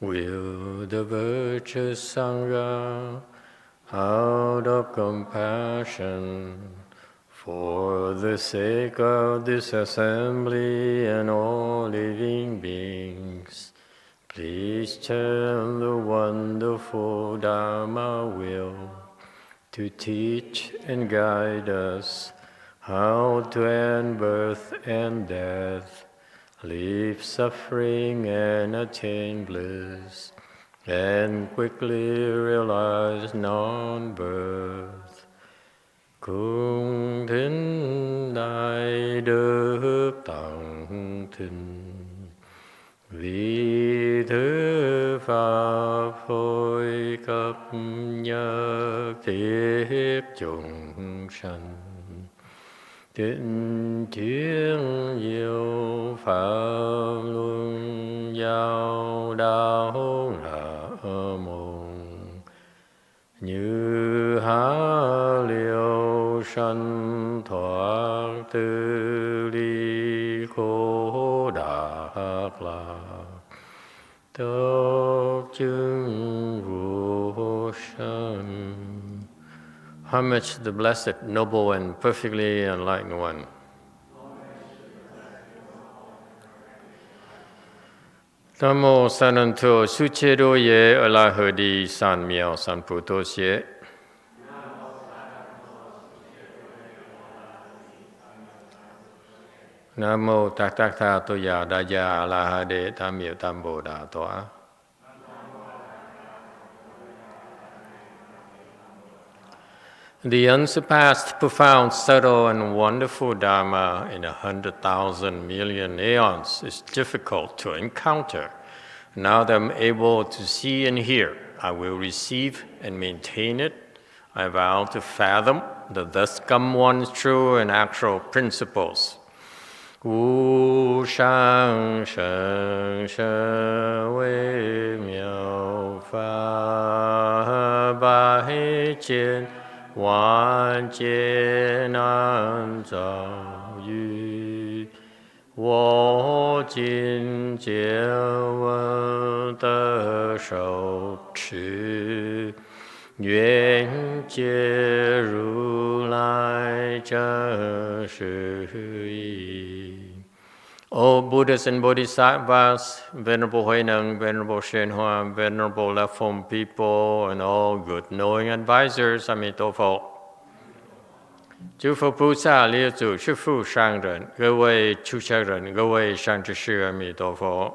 will the virtuous Sangha, out of compassion, for the sake of this assembly and all living beings, please turn the wonderful Dharma wheel to teach and guide us how to end birth and death, leave suffering and attain bliss, and quickly realize non-birth. Cung thính đại đức tặng thinh, vì thứ pháp hồi cấp nhất thiết chúng sanh. Tịnh chuyên diệu pháp luân giao đạo Nam mô. Như há liêu sanh thoát tư ly khổ đạc lạc, tốc chứng vô sanh. Homage to the Blessed, Noble, and Perfectly Enlightened One. Nam mô San Anto Su Che Do Ye Alahadi San Miao San Puto Xie. Nam mô Tak Tak Tha To Ya Da Ya Alahade Tam Miao Tam Bo Da Toa. The unsurpassed, profound, subtle, and wonderful Dharma in 100,000 million aeons is difficult to encounter. Now that I'm able to see and hear, I will receive and maintain it. I vow to fathom the thus come one's true and actual principles. Wu shang sheng sheng wei miao fa bai jian 万劫难遭遇，我今见闻得受持，愿解如来真实义。O Buddhas and Bodhisattvas, Venerable Huineng, Venerable YongHua, Venerable Left Home people, and all good knowing advisors, Emitofuo. 诸佛菩萨、列祖、师父、上人、各位出家人、各位善知识, Emitofuo.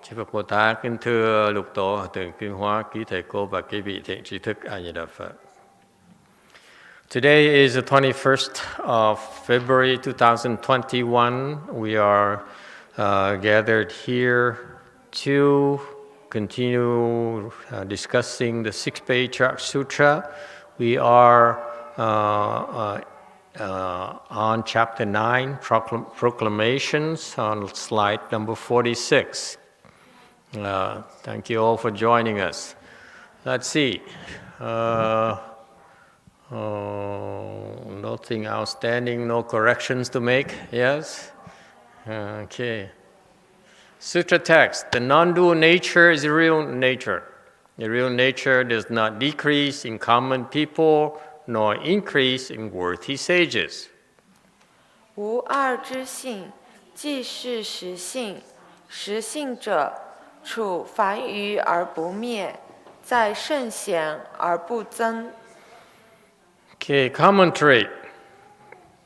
Chư Phật Bồ Tát kính thưa lục tổ, tượng Kim Hóa, quý thầy cô và quý vị thiện tri thức A Di Đà Phật. Today is the 21st of February 2021. We are gathered here to continue discussing the sixth Patriarch Sutra. We are on chapter 9, Proclamations, on slide number 46. Thank you all for joining us. Let's see. Nothing outstanding, no corrections to make, yes? Okay. Sutra text, the non-dual nature is the real nature. The real nature does not decrease in common people, nor increase in worthy sages. 无二之性，即是实性。实性者，处凡愚而不灭，在圣贤而不增。 Okay, commentary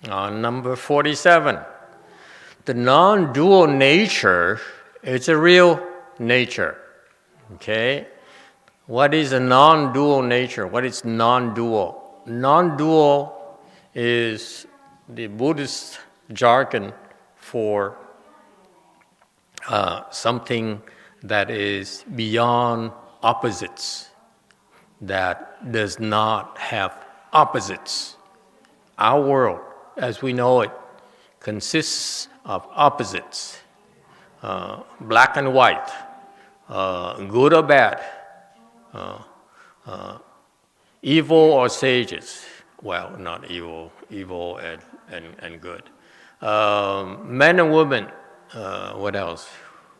on number 47. The non-dual nature is a real nature. Okay? What is a non-dual nature? What is non-dual? Non-dual is the Buddhist jargon for something that is beyond opposites, that does not have opposites. Our world, as we know it, consists of opposites, black and white, good or bad, evil or sages. Well, not evil, evil and good. Men and women, what else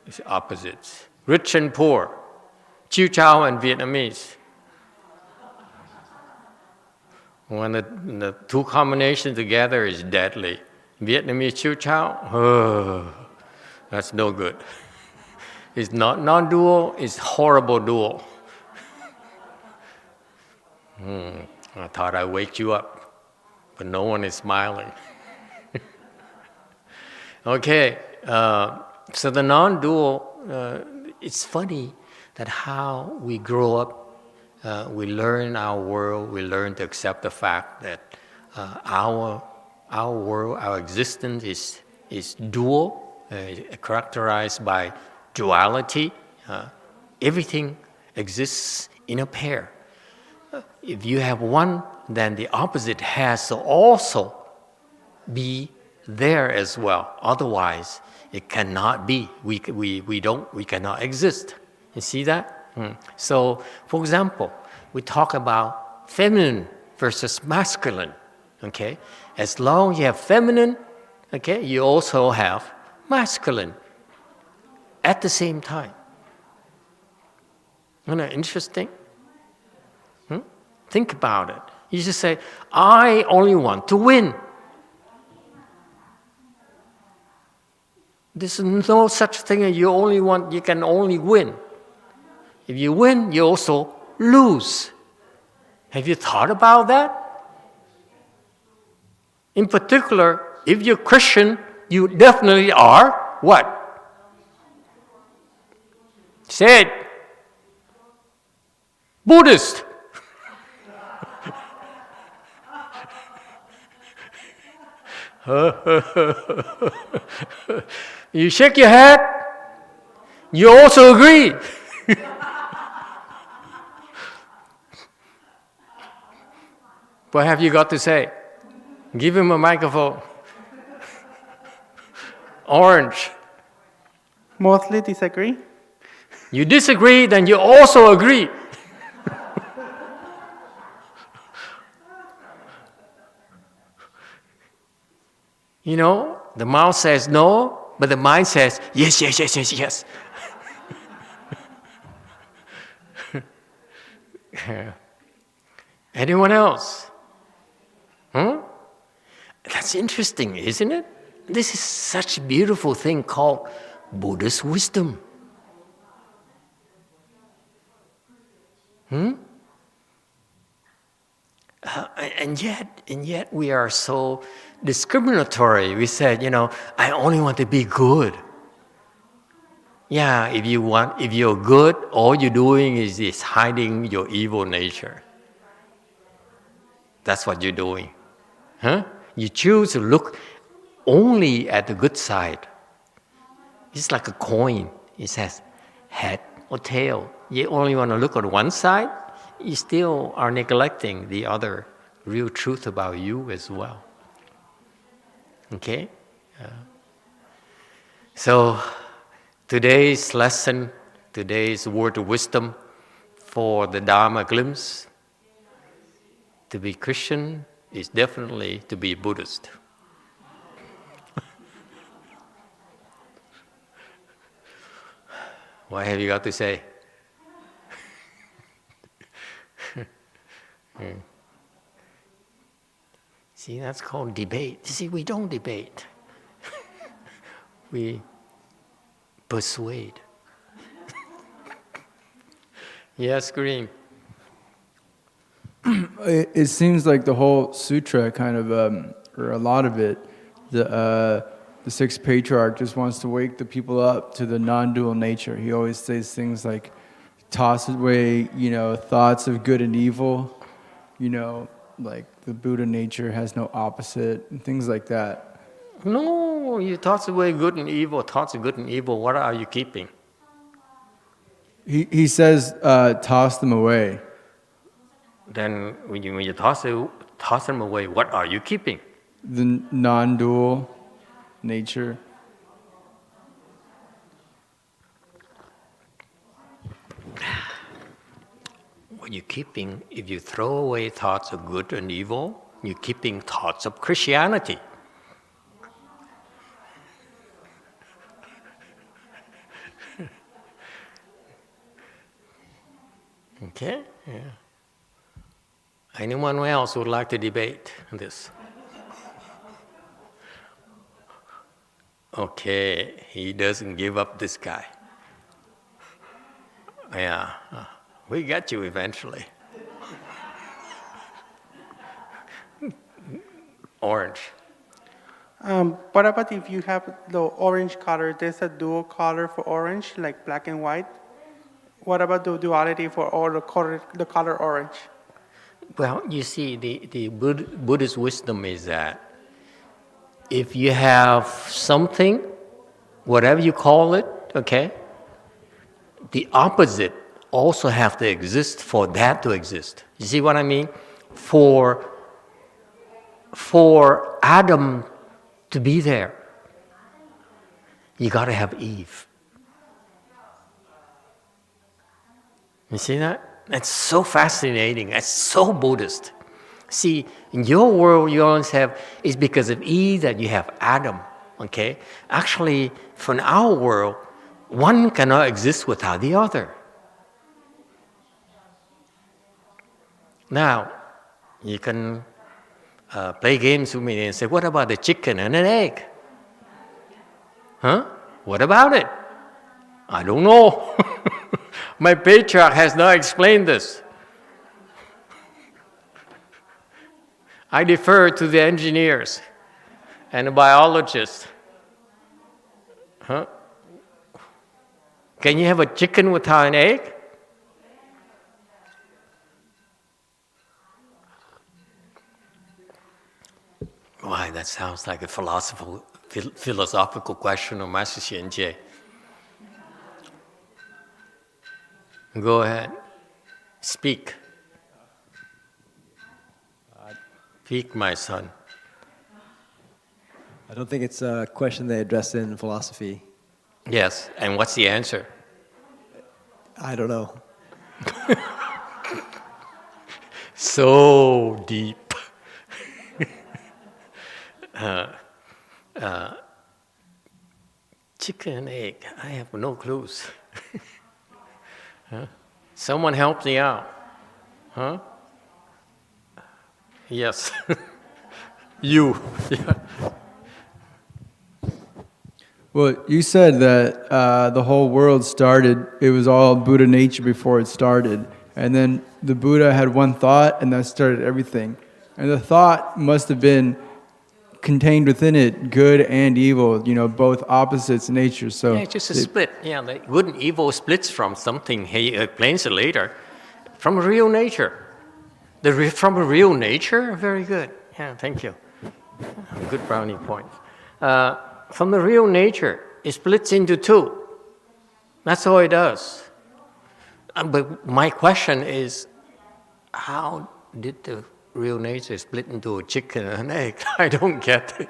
is opposites? rich and poor, Chiu Chow and Vietnamese. When the two combinations together is deadly. Vietnamese Chiu Chow, that's no good. It's not non-dual, it's horrible dual. I thought I'd wake you up, but no one is smiling. Okay, so the non-dual, it's funny that how we grow up, we learn our world, we learn to accept the fact that our world, our existence is dual, characterized by duality. Everything exists in a pair. If you have one, then the opposite has to also be there as well. Otherwise, it cannot be. We cannot exist. You see that? So, for example, we talk about feminine versus masculine. Okay, as long as you have feminine, okay, you also have masculine at the same time. Isn't that interesting? Think about it. You just say, I only want to win. There's no such thing as you can only win. If you win, you also lose. Have you thought about that? In particular, if you're Christian, you definitely are what? Say it. Buddhist. You shake your head, you also agree. What have you got to say? Give him a microphone. Orange. Mostly disagree. You disagree, then you also agree. You know, the mouth says no, but the mind says yes, yes, yes, yes, yes. Anyone else? That's interesting, isn't it? This is such a beautiful thing called Buddhist wisdom. And yet we are so discriminatory. We said, I only want to be good. Yeah, if you're good, all you're doing is hiding your evil nature. That's what you're doing. You choose to look only at the good side. It's like a coin. It says head or tail. You only want to look at one side, you still are neglecting the other real truth about you as well. Okay? So today's lesson, today's word of wisdom for the Dharma glimpse, to be Christian is definitely to be Buddhist. What have you got to say? See, that's called debate. See, we don't debate. We persuade. Yes, Green. It seems like the whole sutra kind of, or a lot of it, the sixth patriarch just wants to wake the people up to the non-dual nature. He always says things like, toss away, thoughts of good and evil, like the Buddha nature has no opposite, and things like that. No, you toss away good and evil, thoughts of good and evil, what are you keeping? He says, toss them away. Then when you toss them away, what are you keeping? The non-dual nature. What you're keeping, if you throw away thoughts of good and evil, you're keeping thoughts of Christianity. Okay? Yeah. Anyone else would like to debate this? Okay, he doesn't give up, this guy. Yeah, we get you eventually. Orange. What about if you have the orange color? There's a dual color for orange, like black and white. What about the duality for all the color orange? Well, you see, the Buddhist wisdom is that if you have something, whatever you call it, okay, the opposite also have to exist for that to exist. You see what I mean? For Adam to be there, you got to have Eve. You see that? That's so fascinating. That's so Buddhist. See, in your world, you always have, it's because of Eve that you have Adam, okay? Actually, from our world, one cannot exist without the other. Now, you can play games with me and say, what about the chicken and an egg? Huh? What about it? I don't know. My patriarch has not explained this. I defer to the engineers and the biologists. Huh? Can you have a chicken without an egg? Why, that sounds like a philosophical question of Master Xianjie. Go ahead. Speak. Speak, my son. I don't think it's a question they address in philosophy. Yes, and what's the answer? I don't know. So deep. Chicken and egg, I have no clues. Huh? Someone help me out. Huh? Yes. You. Yeah. Well, you said that the whole world started, it was all Buddha nature before it started. And then the Buddha had one thought, and that started everything. And the thought must have been contained within it good and evil, you know, both opposites in nature. So Yeah, it's just a split. Yeah, the good and evil splits from something. He explains it later. From real nature. From a real nature? Very good. Yeah, thank you. Good brownie point. From the real nature, it splits into two. That's all it does. But my question is, how did the real nature split into a chicken and an egg? I don't get it.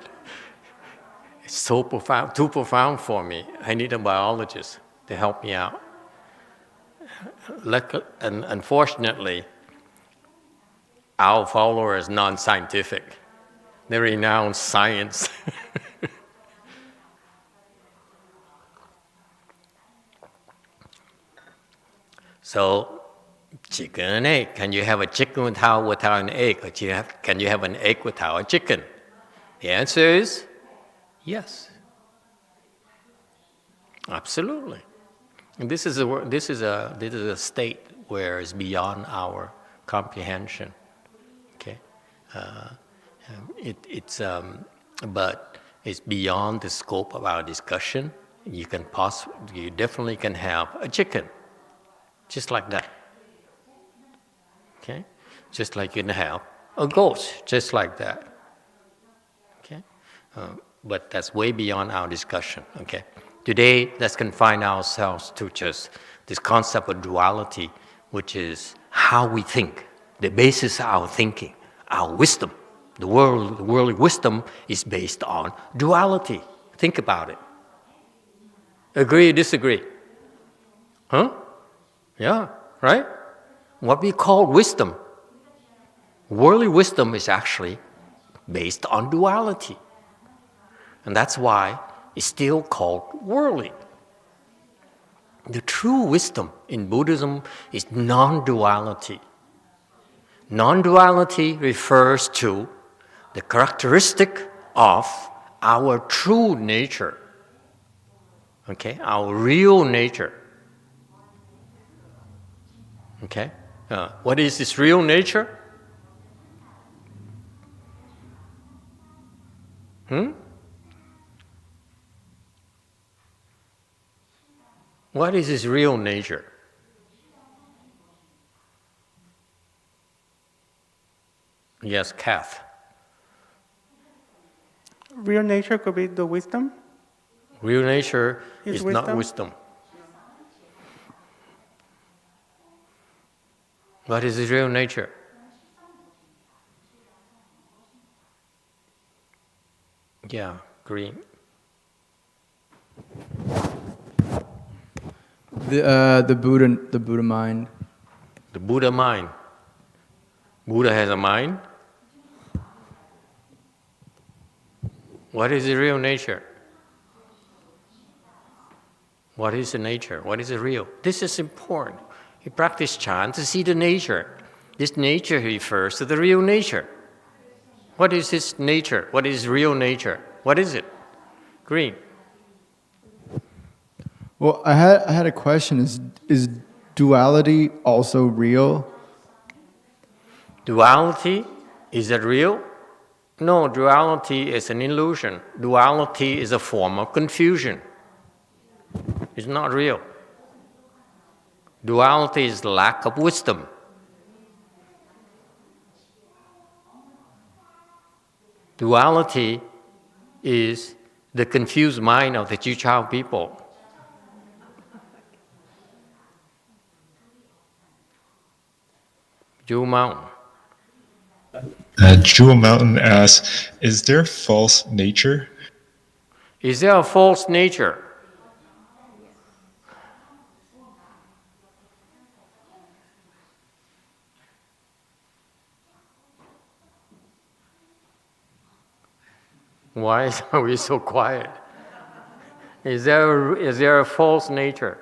It's so profound, too profound for me. I need a biologist to help me out. And unfortunately, our follower is non-scientific. They renounce science. So, chicken and egg. Can you have a chicken without an egg? Or can you have an egg without a chicken? The answer is yes. Absolutely. And this is a state where it's beyond our comprehension. Okay, but it's beyond the scope of our discussion. You definitely can have a chicken, just like that. Okay, just like you can have a ghost, just like that. Okay, but that's way beyond our discussion. Okay, today let's confine ourselves to just this concept of duality, which is how we think, the basis of our thinking, our wisdom. The worldly wisdom is based on duality. Think about it. Agree or disagree? Huh? Yeah, right? What we call wisdom, worldly wisdom is actually based on duality. And that's why it's still called worldly. The true wisdom in Buddhism is non-duality. Non-duality refers to the characteristic of our true nature, okay, our real nature. Okay, what is this real nature? What is his real nature? Yes, Kath. Real nature could be the wisdom. Real nature is not wisdom? wisdom. What is his real nature? Yeah, green. The Buddha mind. The Buddha mind. Buddha has a mind. What is the real nature? What is the nature? What is the real? This is important. You practice Chan to see the nature. This nature refers to the real nature. What is his nature? What is real nature? What is it? Green. Well, I had a question. Is duality also real? Duality, is that real? No, duality is an illusion. Duality is a form of confusion. It's not real. Duality is lack of wisdom. Duality is the confused mind of the Chichao people. Zhu Mountain. Jewel Mountain asks, is there false nature? Is there a false nature? Why are we so quiet? Is there a false nature?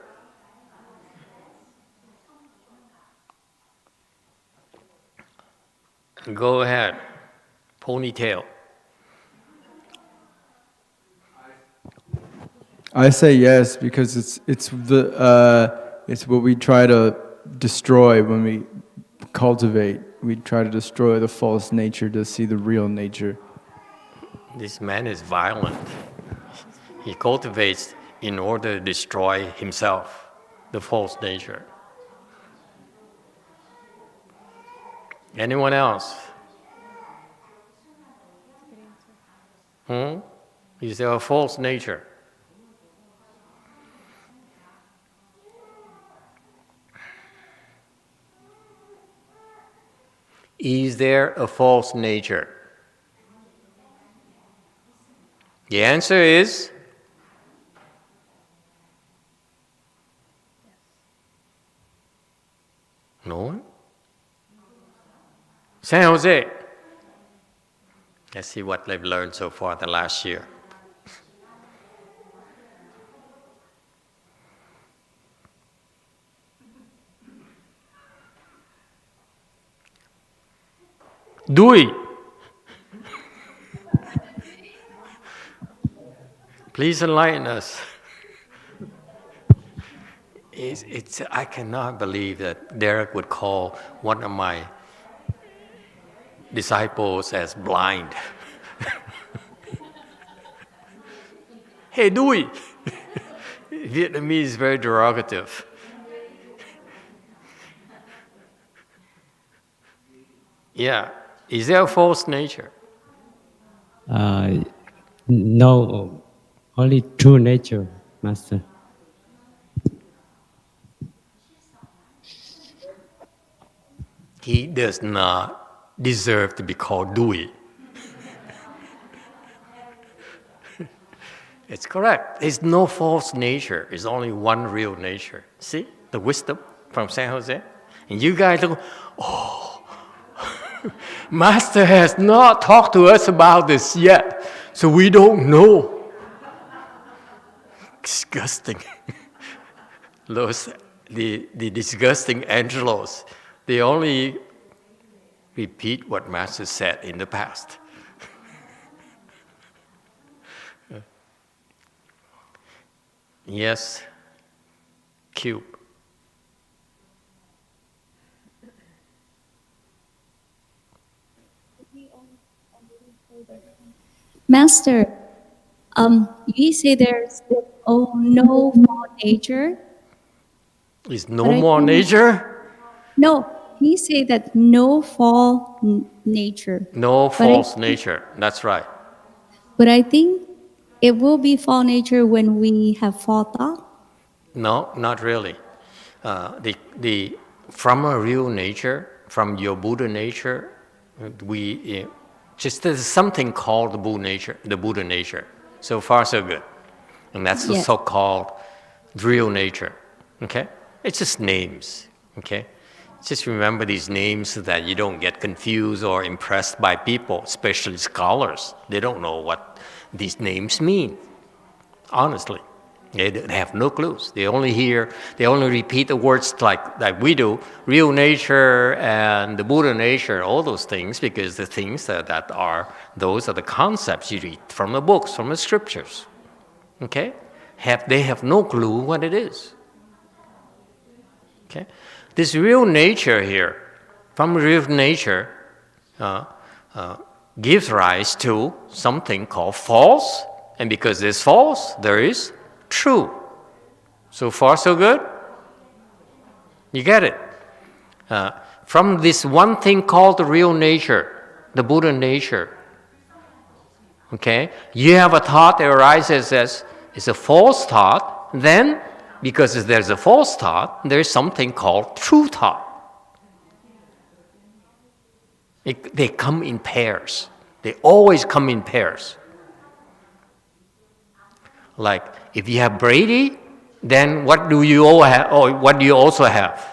Go ahead. Ponytail. I say yes because it's what we try to destroy when we cultivate. We try to destroy the false nature to see the real nature. This man is violent. He cultivates in order to destroy himself, the false nature. Anyone else? Is there a false nature? Is there a false nature? The answer is no one. San Jose. Let's see what they've learned so far the last year. Dewey. Please enlighten us. I cannot believe that Derek would call one of my disciples as blind. Hey, Dewey! Vietnamese is very derogative. Yeah. Is there a false nature? No, only true nature, Master. He does not deserve to be called Dewey. It's correct. There's no false nature. There's only one real nature. See the wisdom from San Jose? And you guys go, oh, Master has not talked to us about this yet, so we don't know. Disgusting. the disgusting angelos, they only repeat what Master said in the past. Yes, Cube. Master, you say there's no more nature. Is no more nature? No, he say that no nature. No false nature. That's right. But I think it will be fall nature when we have fall thought. No, not really. From a real nature, from your Buddha nature, there's something called the Buddha nature. So far, so good. And that's the so-called real nature. Okay? It's just names. Okay? Just remember these names so that you don't get confused or impressed by people, especially scholars. They don't know what these names mean. Honestly. They have no clues. They only repeat the words like we do, real nature and the Buddha nature, all those things, because the things those are the concepts you read from the books, from the scriptures. Okay? They have no clue what it is. Okay? This real nature here, from real nature, gives rise to something called false, and because there's false, there is true. So far, so good? You get it? From this one thing called the real nature, the Buddha nature, okay, you have a thought that arises as it's a false thought, then, because there's a false thought, there's something called true thought. They come in pairs. They always come in pairs. Like, if you have Brady, then what do you all have? Or what do you also have?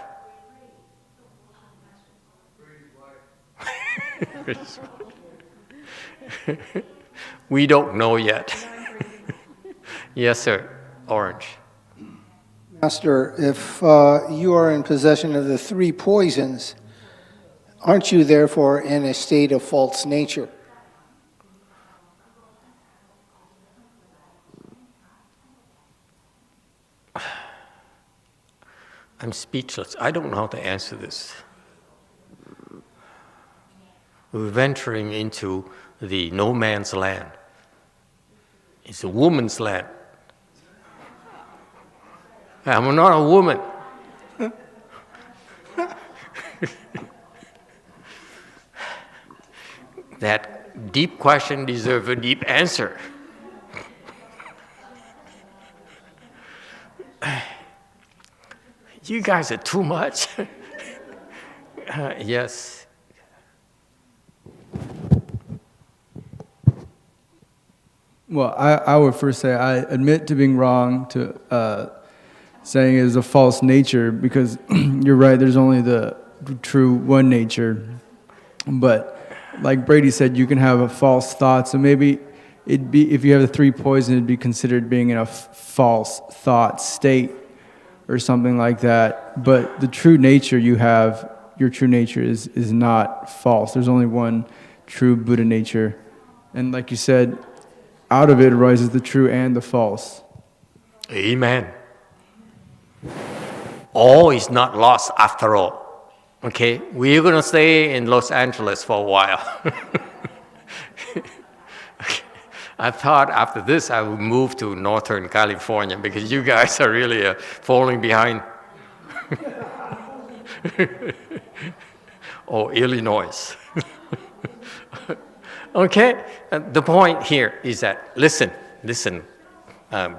We don't know yet. Yes, sir. Orange. Master, if you are in possession of the three poisons, aren't you therefore in a state of false nature? I'm speechless. I don't know how to answer this. We're venturing into the no man's land. It's a woman's land. I'm not a woman. That deep question deserves a deep answer. You guys are too much. Yes. Well, I would first say I admit to being wrong, to saying it is a false nature, because you're right, there's only the true one nature. But like Brady said, you can have a false thought, so maybe if you have the three poisons, it'd be considered being in a false thought state or something like that. But the true nature you have, your true nature is not false. There's only one true Buddha nature. And like you said, out of it arises the true and the false. Amen. All is not lost after all. Okay? We're going to stay in Los Angeles for a while. I thought after this I would move to Northern California because you guys are really falling behind. Or Illinois. Okay? The point here is that, listen,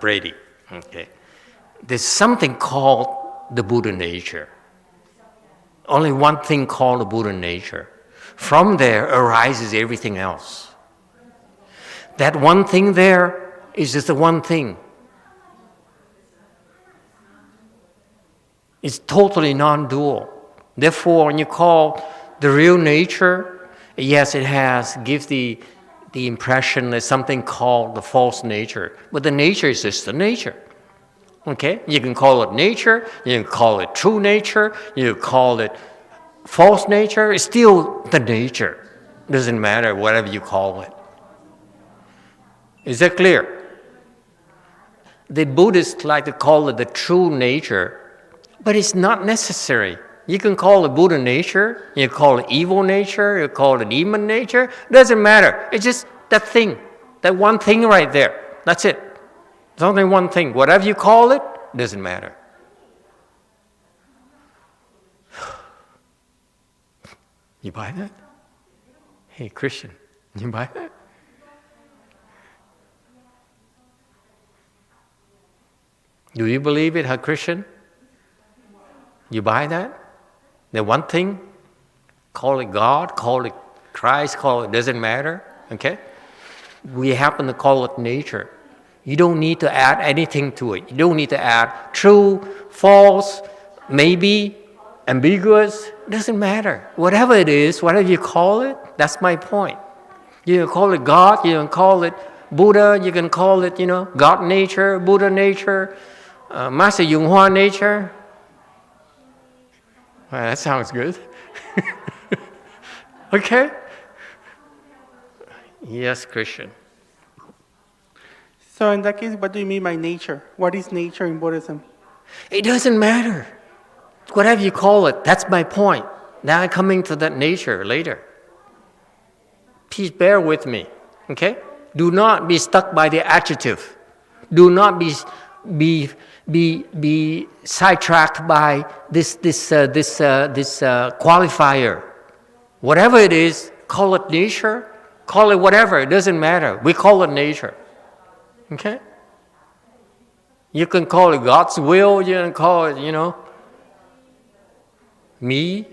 Brady. Okay? There's something called the Buddha nature. Only one thing called the Buddha nature. From there arises everything else. That one thing there is just the one thing. It's totally non-dual. Therefore, when you call the real nature, yes, gives the impression that something called the false nature. But the nature is just the nature. Okay? You can call it nature, you can call it true nature, you can call it false nature. It's still the nature. Doesn't matter whatever you call it. Is that clear? The Buddhists like to call it the true nature, but it's not necessary. You can call it Buddha nature, you call it evil nature, you call it demon nature. Doesn't matter. It's just that thing, that one thing right there. That's it. It's only one thing. Whatever you call it, doesn't matter. You buy that? Hey, Christian, you buy that? Do you believe it, Christian? You buy that? The one thing, call it God, call it Christ, call it, doesn't matter, okay? We happen to call it nature. You don't need to add anything to it. You don't need to add true, false, maybe, ambiguous, doesn't matter. Whatever it is, whatever you call it, that's my point. You can call it God, you can call it Buddha, you can call it, God nature, Buddha nature, Master YongHua nature. Well, that sounds good. Okay? Yes, Christian. So in that case, what do you mean by nature? What is nature in Buddhism? It doesn't matter. Whatever you call it, that's my point. Now I'm coming to that nature later. Please bear with me, okay? Do not be stuck by the adjective. Do not be sidetracked by this qualifier. Whatever it is, call it nature, call it whatever, it doesn't matter. We call it nature. Okay? You can call it God's will, you can call it, me.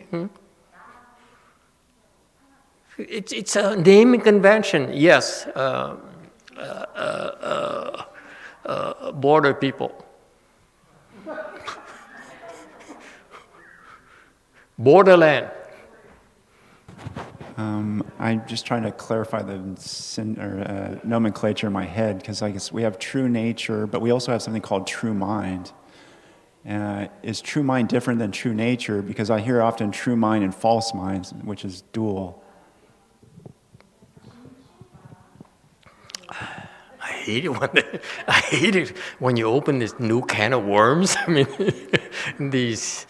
It's a naming convention, yes. Border people. Borderland. I'm just trying to clarify the nomenclature in my head, because I guess we have true nature, but we also have something called true mind. Is true mind different than true nature? Because I hear often true mind and false mind, which is dual. I hate it when you open this new can of worms. I mean, these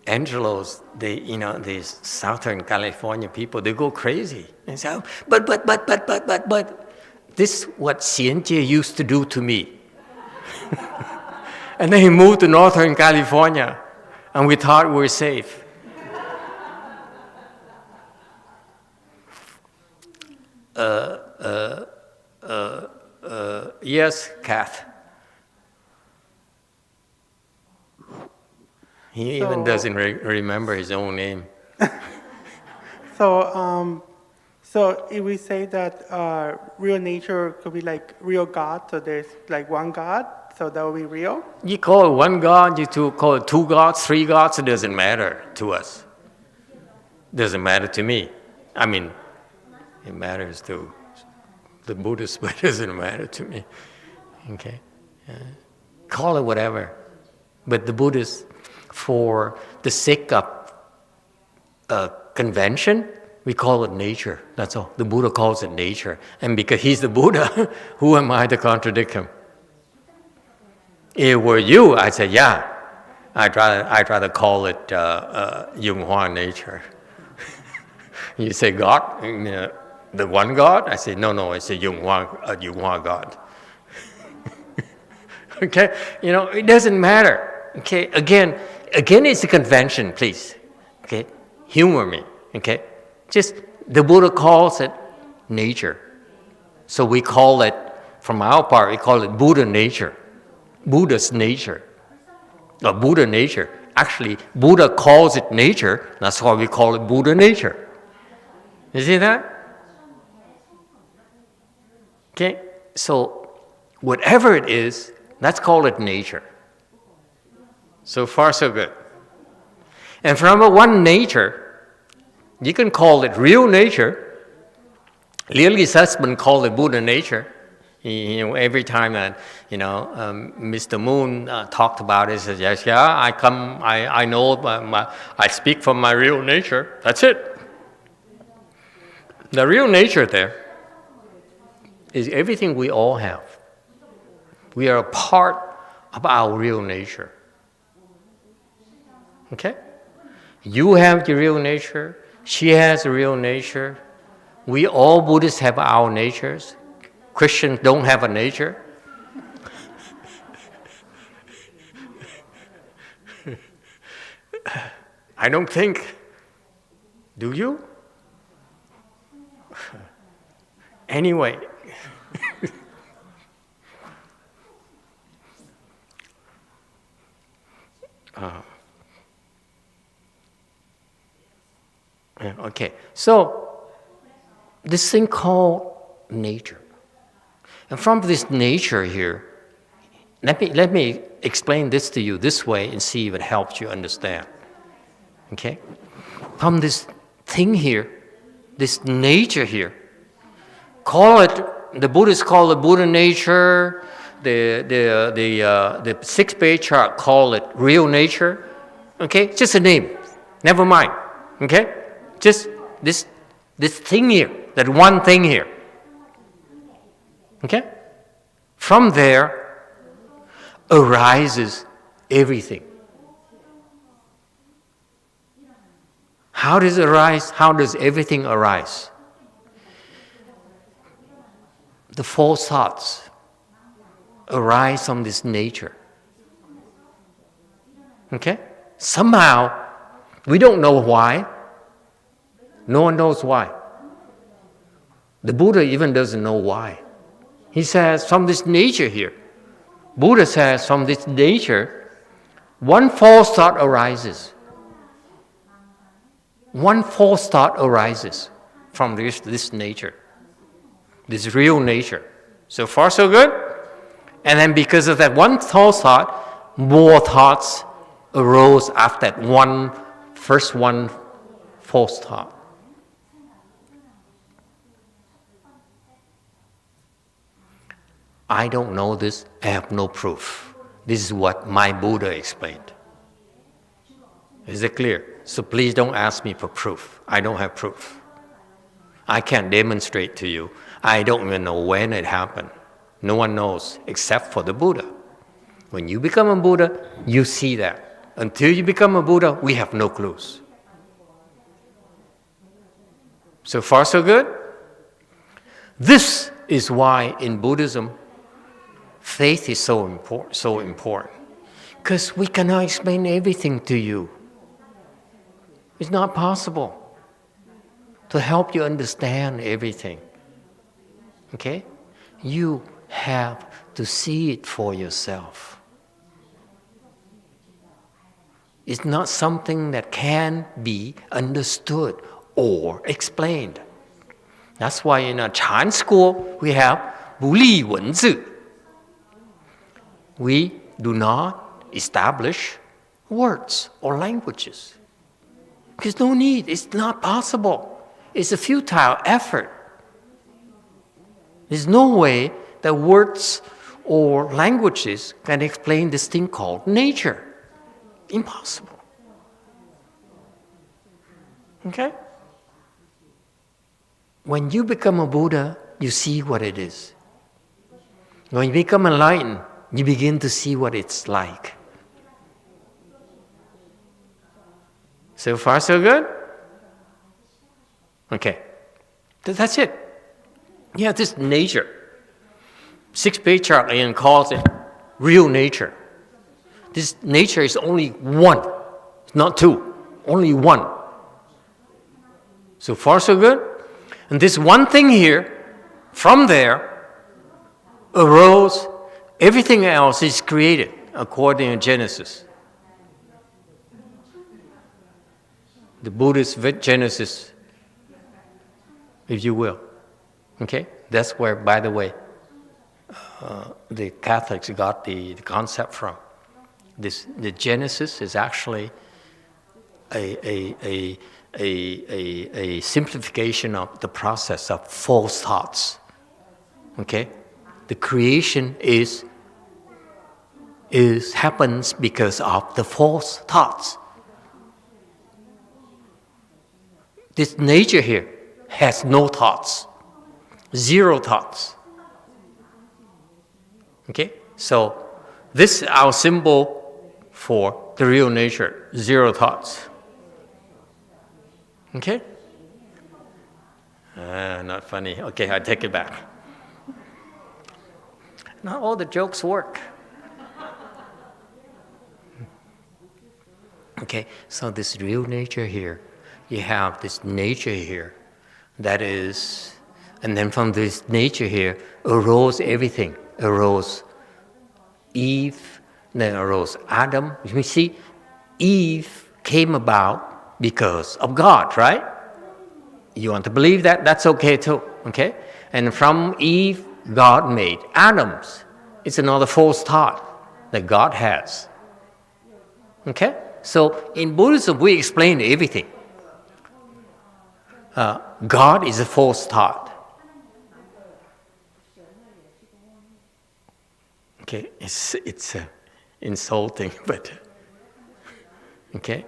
Angelos, these Southern California people, they go crazy. And say, but, this is what Xianjie used to do to me. And then he moved to Northern California, and we thought we were safe. Yes, Kath. He even doesn't remember his own name. So if we say that real nature could be like real God, so there's like one God, so that would be real? You call it one God, you call it two gods, three gods, it doesn't matter to us. Doesn't matter to me. I mean, it matters to the Buddhists, but it doesn't matter to me. Okay? Call it whatever. But the Buddhists, for the sake of convention, we call it nature. That's all. The Buddha calls it nature. And because he's the Buddha, who am I to contradict him? If it were you, I'd say, yeah, I'd rather call it YongHua nature. You say God, the one God? I say, no, it's a YongHua God. Okay? It doesn't matter. Okay? Again, it's a convention, please. Okay? Humor me. Okay? Just, the Buddha calls it nature. So we call it, from our part, we call it Buddha nature. Buddha's nature. Or Buddha nature. Actually, Buddha calls it nature. That's why we call it Buddha nature. You see that? Okay? So, whatever it is, let's call it nature. So far, so good. And from a one nature, you can call it real nature. Lily's husband called it Buddha nature. Every time that Mr. Moon talked about it, he says, "Yes, yeah, I know, I speak from my real nature. That's it." The real nature there is everything we all have. We are a part of our real nature. Okay? You have the real nature. She has the real nature. We all Buddhists have our natures. Christians don't have a nature. I don't think. Do you? Anyway. Okay, so this thing called nature. And from this nature here, let me explain this to you this way and see if it helps you understand. Okay? From this thing here, this nature here, the Buddhists call it Buddha nature, the sixth patriarch call it real nature. Okay? Just a name. Never mind. Okay? Just this thing here, that one thing here. Okay? From there arises everything. How does it arise? How does everything arise? The false thoughts arise from this nature. Okay? Somehow, we don't know why. No one knows why. The Buddha even doesn't know why. He says, from this nature here, Buddha says, from this nature, one false thought arises. One false thought arises from this nature, this real nature. So far, so good? And then because of that one false thought, more thoughts arose after that first one false thought. I don't know this, I have no proof. This is what my Buddha explained. Is it clear? So please don't ask me for proof. I don't have proof. I can't demonstrate to you. I don't even know when it happened. No one knows except for the Buddha. When you become a Buddha, you see that. Until you become a Buddha, we have no clues. So far, so good? This is why in Buddhism, faith is so important. Because we cannot explain everything to you. It's not possible to help you understand everything. Okay? You have to see it for yourself. It's not something that can be understood or explained. That's why in a Chan school we have 不立文字. We do not establish words or languages. There's no need. It's not possible. It's a futile effort. There's no way that words or languages can explain this thing called nature. Impossible. Okay? When you become a Buddha, you see what it is. When you become enlightened, you begin to see what it's like. So far, so good? Okay. That's it. Yeah, this nature. Sixth Patriarch again calls it real nature. This nature is only one, not two, only one. So far, so good? And this one thing here, from there, arose, everything else is created according to Genesis. The Buddhist Genesis, if you will. Okay? That's where, by the way, the Catholics got the concept from. The Genesis is actually a simplification of the process of false thoughts. Okay? the creation is happens because of the false thoughts. This nature here has no thoughts, zero thoughts. Okay, so this is our symbol for the real nature, zero thoughts. Okay? Not funny. Okay, I take it back. Not all the jokes work. Okay, so this real nature here, you have this nature here that is, and then from this nature here arose everything. Arose Eve, then arose Adam. You see, Eve came about because of God, right? You want to believe that? That's okay too, okay? And from Eve, God made Adams. It's another false thought that God has. Okay? So in Buddhism, we explain everything. God is a false thought. Okay, it's insulting, but okay.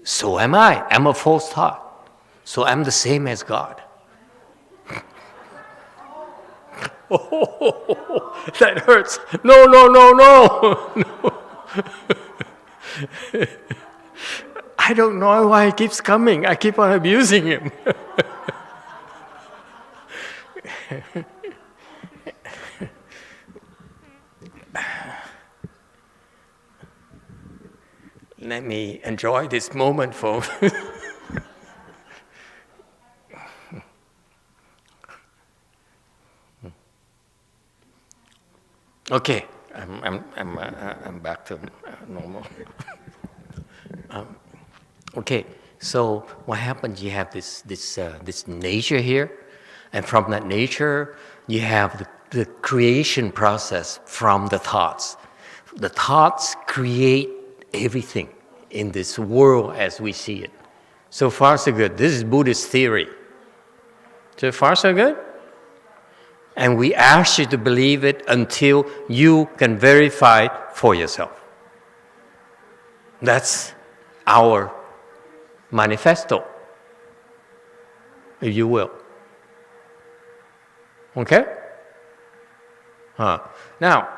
So am I. I'm a false thought. So I'm the same as God. Oh, that hurts. No. I don't know why he keeps coming. I keep on abusing him. Let me enjoy this moment, folks. Okay, I'm back to normal. Okay, so what happens? You have this nature here, and from that nature, you have the creation process from the thoughts. The thoughts create everything in this world as we see it. So far, so good. This is Buddhist theory. So far, so good. And we ask you to believe it until you can verify it for yourself. That's our manifesto, if you will. Okay? Now,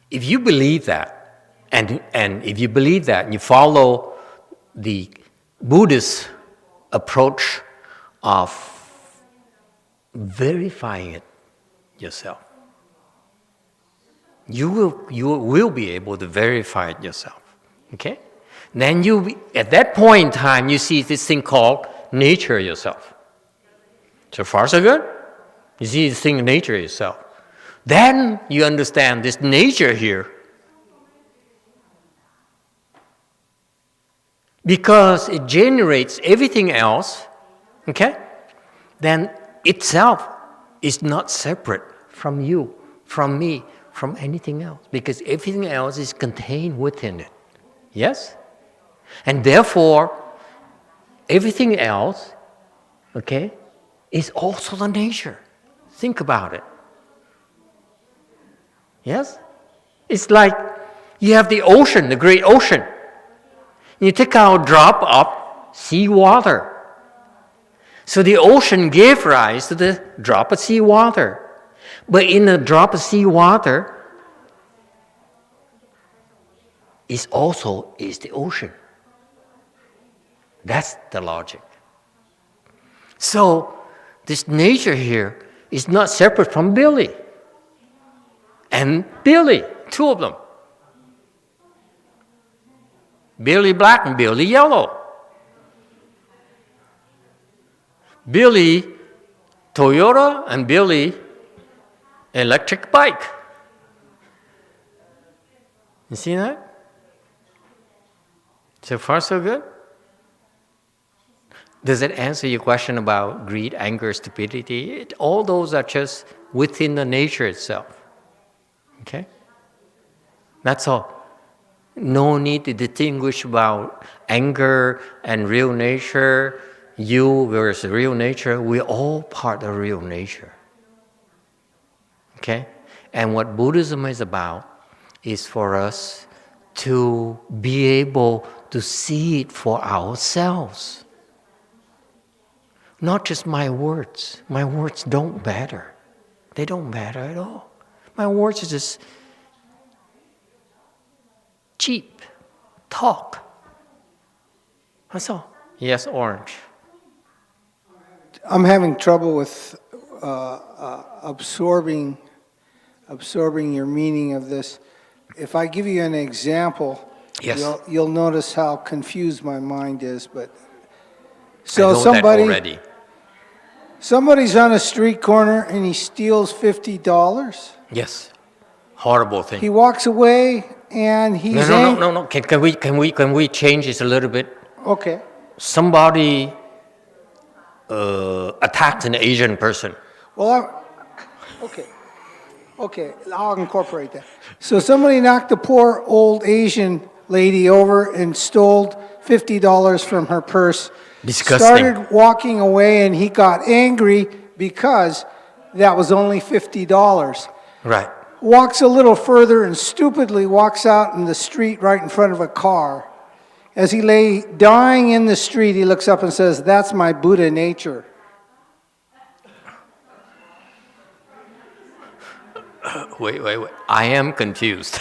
if you believe that, and if you believe that, and you follow the Buddhist approach of verifying it yourself, you will be able to verify it yourself. Okay? Then at that point in time, you see this thing called nature yourself. So far, so good? You see this thing, nature yourself. Then you understand this nature here. Because it generates everything else, okay? Then itself is not separate from you, from me, from anything else. Because everything else is contained within it. Yes? And therefore, everything else, okay, is also the nature. Think about it. Yes? It's like you have the ocean, the great ocean. You take out a drop of seawater. So the ocean gave rise to the drop of seawater. But in a drop of seawater is the ocean. That's the logic. So this nature here is not separate from Billy. And Billy, two of them. Billy Black and Billy Yellow. Billy Toyota and Billy electric bike. You see that? So far, so good? Does it answer your question about greed, anger, stupidity? All those are just within the nature itself. Okay? That's all. No need to distinguish about anger and real nature. you versus real nature, we're all part of real nature. Okay? And what Buddhism is about is for us to be able to see it for ourselves. Not just my words. My words don't matter. They don't matter at all. My words are just cheap talk. That's all. Yes, Orange. I'm having trouble with absorbing your meaning of this. If I give you an example, Yes. you'll notice how confused my mind is. But I so know that already. somebody's on a street corner and he steals $50. Yes. Horrible thing. He walks away and he's No. Can we change this a little bit? Okay. Somebody attacked an Asian person. Well, okay, I'll incorporate that. So somebody knocked a poor old Asian lady over and stole $50 from her purse. Disgusting. Started walking away, and he got angry because that was only $50. Right. Walks a little further and stupidly walks out in the street right in front of a car. As he lay dying in the street, he looks up and says, "That's my Buddha nature." Wait. I am confused.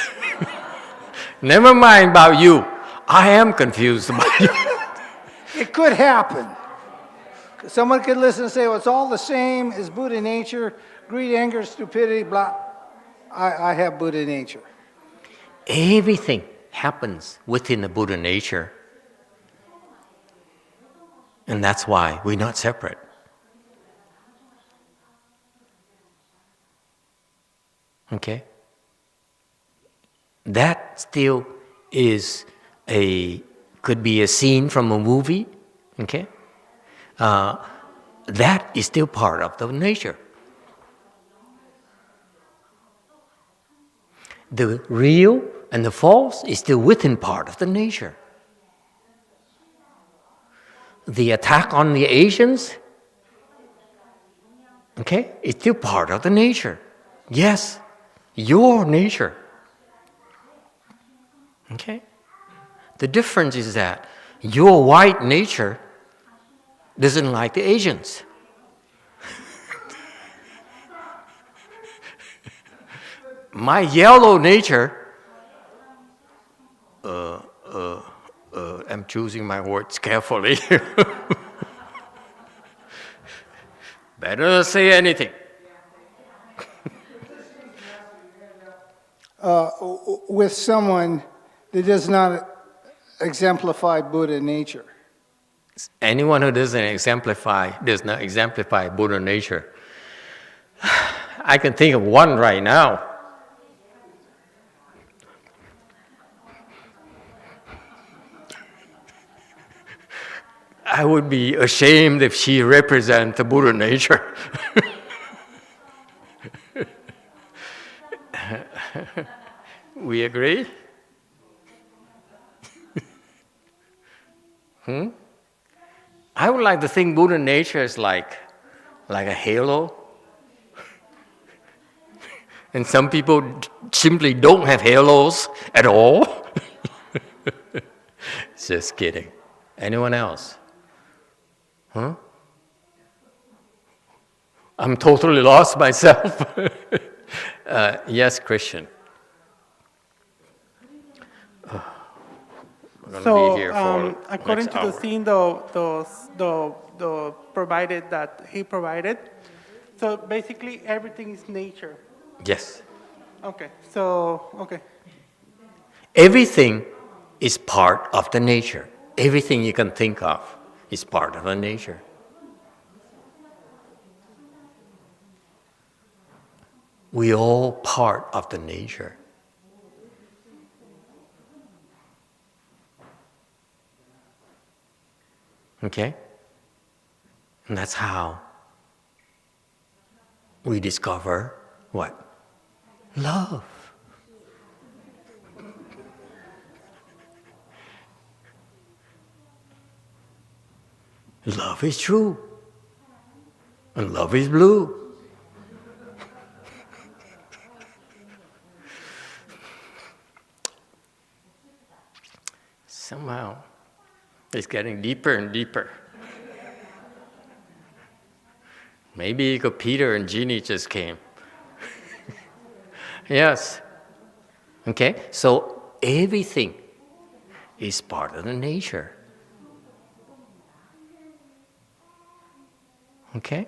Never mind about you. I am confused about you. It could happen. Someone could listen and say, well, it's all the same as Buddha nature, greed, anger, stupidity, blah. I have Buddha nature. Everything happens within the Buddha nature. And that's why we're not separate. Okay? That still is could be a scene from a movie. Okay? That is still part of the nature. The real and the false is still within part of the nature. The attack on the Asians, okay, is still part of the nature. Yes, your nature. Okay? The difference is that your white nature doesn't like the Asians. My yellow nature, I'm choosing my words carefully. Better not say anything. With someone that does not exemplify Buddha nature. Anyone who does not exemplify Buddha nature. I can think of one right now. I would be ashamed if she represents the Buddha nature. We agree? I would like to think Buddha nature is like a halo. And some people simply don't have halos at all. Just kidding. Anyone else? Huh? I'm totally lost myself. Yes, Christian. We're gonna be here for according next to hour. the scene, the provided that he provided, so basically everything is nature. Yes. Okay, so okay. Everything is part of the nature. Everything you can think of is part of the nature. We all part of the nature. Okay? And that's how we discover what? Love. love is true. And love is blue. Somehow, it's getting deeper and deeper. Maybe because Peter and Ginny just came. Yes. Okay, so everything is part of the nature. Okay?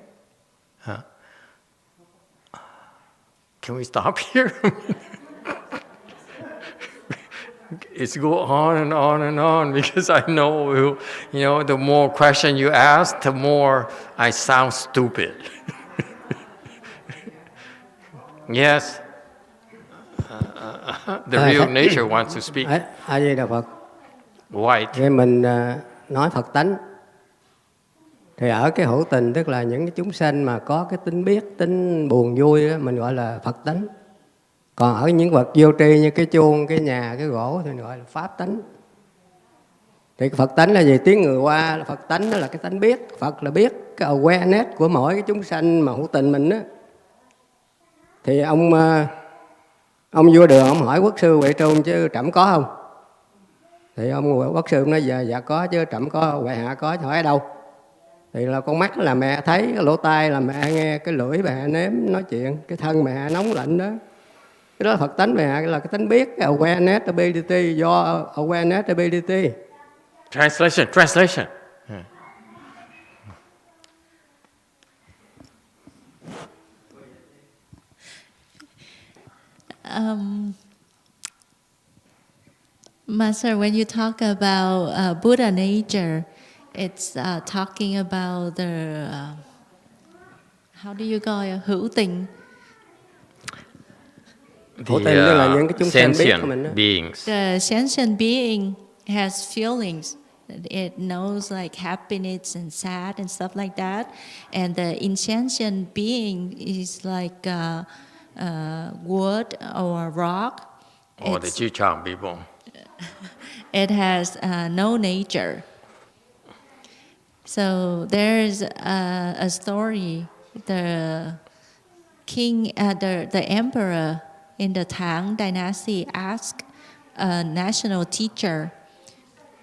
Can we stop here? It's go on and on and on because I know, the more question you ask, the more I sound stupid. Yes. The real nature wants to speak. A Di Đà Phật. White. Thì mình nói Phật tánh. Thì ở cái hữu tình tức là những cái chúng sanh mà có cái tính biết, tính buồn vui đó, mình gọi là Phật tánh. Còn ở những vật vô tri như cái chuông, cái nhà, cái gỗ thì mình gọi là Pháp tánh. Thì cái Phật tánh là gì? Tiếng người qua là Phật tánh, đó là cái tánh biết. Phật là biết cái awareness của mỗi cái chúng sanh mà hữu tình mình đó. Thì ông vua Đường ông hỏi quốc sư Huệ Trung chứ trẫm có không? Thì ông quốc sư nói dạ có chứ trẫm có, Huệ hạ có, hỏi ở đâu? Thì là con mắt là mẹ thấy, cái lỗ tai là mẹ nghe, cái lưỡi mẹ nếm nói chuyện, cái thân mẹ nóng lạnh đó. Cái đó là Phật tánh mẹ, là cái tánh biết, cái awareness ability, do awareness ability. Translation. Master, when you talk about Buddha nature, it's talking about the, how do you call it, hữu tình. The sentient beings. The sentient being has feelings. It knows like happiness and sad and stuff like that. And the insentient being is like wood or rock. Or the Chichang people. It has no nature. So there's a story. The king, the emperor in the Tang dynasty asked a national teacher,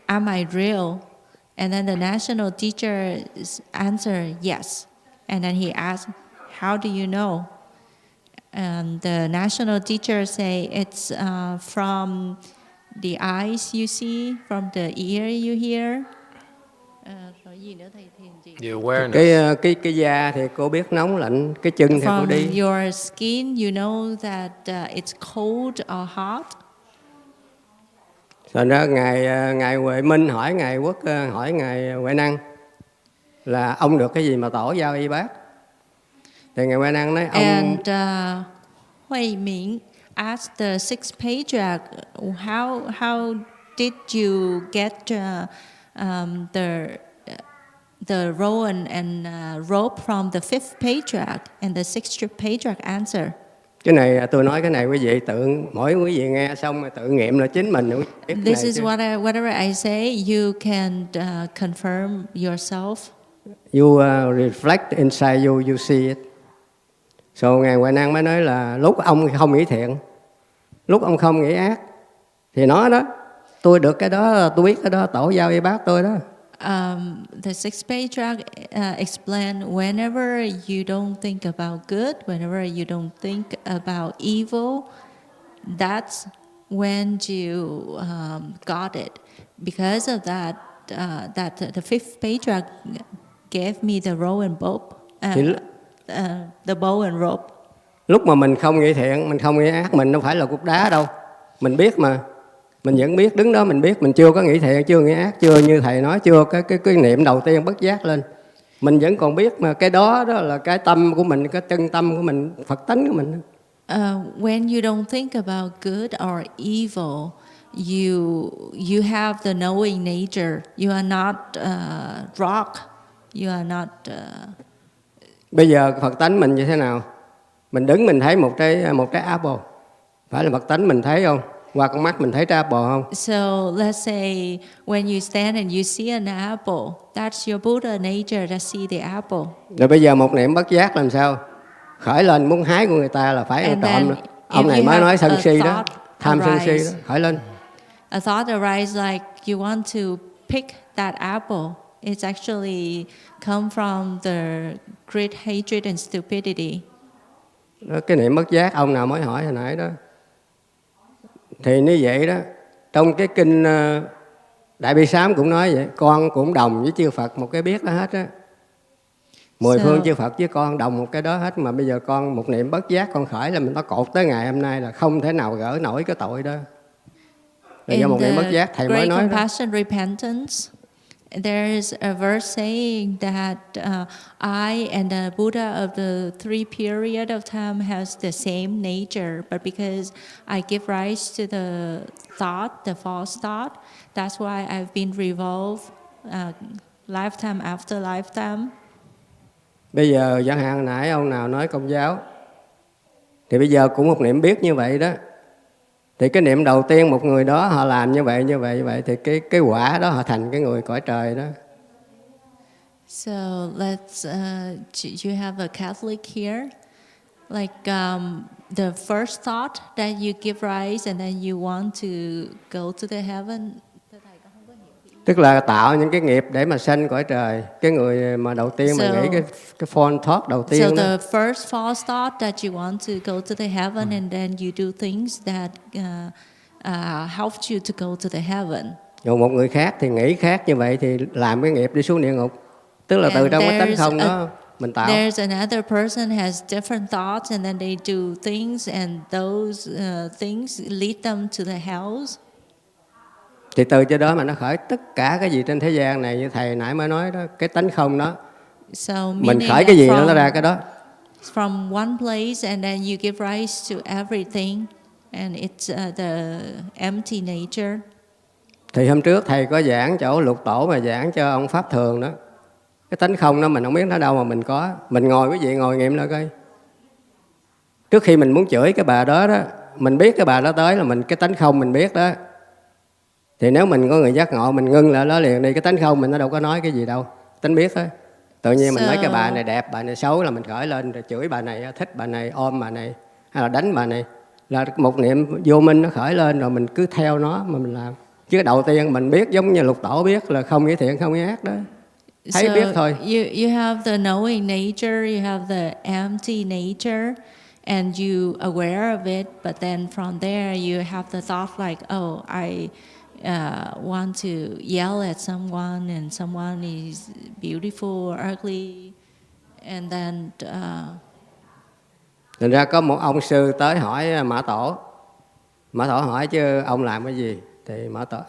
"Am I real?" And then the national teacher answered yes. And then he asked, "How do you know?" And the national teacher say it's from the eyes you see, from the ear you hear. The awareness. Cái da thì cô biết nóng lạnh, cái chân thì cô đi. From your skin, you know that it's cold or hot. Rồi đó ngài Huệ Minh hỏi ngài Quốc, hỏi ngài Huệ Năng là ông được cái gì mà tổ giao y bác. Thì ngài Huệ Năng nói ông. And Huệ Minh asked the sixth patriarch, how did you get the rowan and rope from the fifth patriarch? And the sixth patriarch answered. Cái này tôi nói cái này quý vị mỗi quý vị nghe xong mà tự nghiệm là chính mình. This is whatever I say, you can confirm yourself. You reflect inside you, you see it. So ngài Huệ Năng mới nói là lúc ông không nghĩ thiện, lúc ông không nghĩ ác, thì nói đó, tôi được cái đó, tôi biết cái đó, tổ giao y bác tôi đó. The sixth patriarch explained, whenever you don't think about good, whenever you don't think about evil, that's when you got it. Because of that, the fifth patriarch gave me the rope and rope, the bow and rope. Lúc mà mình không nghĩ thiện, mình không nghĩ ác, mình đâu phải là cục đá đâu. Mình biết mà. Mình vẫn biết, đứng đó mình biết, mình chưa có nghĩ thiện, chưa nghĩ ác, chưa như thầy nói, chưa cái niệm đầu tiên bất giác lên. Mình vẫn còn biết mà cái đó là cái tâm của mình, cái chân tâm của mình, Phật tánh của mình. When you don't think about good or evil, you have the knowing nature. You are not rock. You are not. Bây giờ Phật tánh mình như thế nào? Mình đứng mình thấy một trái apple, phải là Phật tánh mình thấy không? Qua con mắt mình thấy trái apple không? So let's say when you stand and you see an apple, that's your Buddha nature that see the apple. Rồi bây giờ một niệm bất giác làm sao? Khởi lên muốn hái của người ta là phải And trộm. then Ông if này you mới have nói sân a si đó, thought tham sân si arise, đó, khởi lên. A thought arises like you want to pick that apple. It's actually come from the great hatred and stupidity. Đó, cái niệm bất giác ông nào mới hỏi hồi nãy đó. Thì như vậy đó, trong cái kinh Đại Bi Sám cũng nói vậy, con cũng đồng với chư Phật một cái biết đó hết á. 10 phương chư Phật với con đồng một cái đó hết, mà bây giờ con một niệm bất giác con khởi là mình nó cột tới ngày hôm nay là không thể nào gỡ nổi cái tội đó. Là do một niệm bất giác thầy mới Great nói đó. compassion repentance, there is a verse saying that I and the Buddha of the three period of time has the same nature, but because I give rise to the thought, the false thought, that's why I've been revolved lifetime after lifetime. Bây giờ chẳng hạn nãy ông nào nói Công giáo, thì bây giờ cũng một niệm biết như vậy đó. Thì cái niệm đầu tiên một người đó họ làm như vậy thì cái quả đó họ thành cái người cõi trời đó. So let's you have a Catholic here, like the first thought that you give rise and then you want to go to the heaven. Tức là tạo những cái nghiệp để mà sanh cõi trời. Cái người mà đầu tiên mà nghĩ cái false thought đầu tiên so đó. the first false thought that you want to go to the heaven and then you do things that helped you to go to the heaven. Rồi một người khác thì nghĩ khác như vậy thì làm cái nghiệp đi xuống địa ngục. Tức là từ trong cái tánh không đó mình tạo. There's another person has different thoughts and then they do things and those things lead them to the hells. Thì từ chỗ đó mà nó khởi tất cả cái gì trên thế gian này, như thầy nãy mới nói đó, cái tánh không đó. So mình khởi cái gì nó ra cái đó. From one place and then you give rise to everything and it's the empty nature. Thì hôm trước thầy có giảng chỗ Lục Tổ mà giảng cho ông Pháp Thường đó. Cái tánh không đó mình không biết nó đâu mà mình có. Mình ngồi quý vị ngồi nghiệm lại coi. Trước khi mình muốn chửi cái bà đó đó, mình biết cái bà đó tới là mình cái tánh không mình biết đó. Thì nếu mình có người giác ngộ mình ngưng lại đó liền đi, cái tánh không mình nó đâu có nói cái gì đâu, tánh biết thôi. Tự nhiên mình nói cái bà này đẹp, bà này xấu là mình khởi lên rồi chửi bà này, thích bà này, ôm bà này hay là đánh bà này, là một niệm vô minh nó khởi lên rồi mình cứ theo nó mà mình làm. Chứ đầu tiên mình biết giống như Lục Tổ biết là không nghĩ thiện không nghĩ ác đó. Thấy biết thôi. You have the knowing nature, you have the empty nature and you aware of it, but then from there you have the thought like, oh, I want to yell at someone and someone is beautiful or ugly and then Thành ra có một ông sư tới hỏi Mã Tổ. Mã Tổ hỏi chứ ông làm cái gì? Thì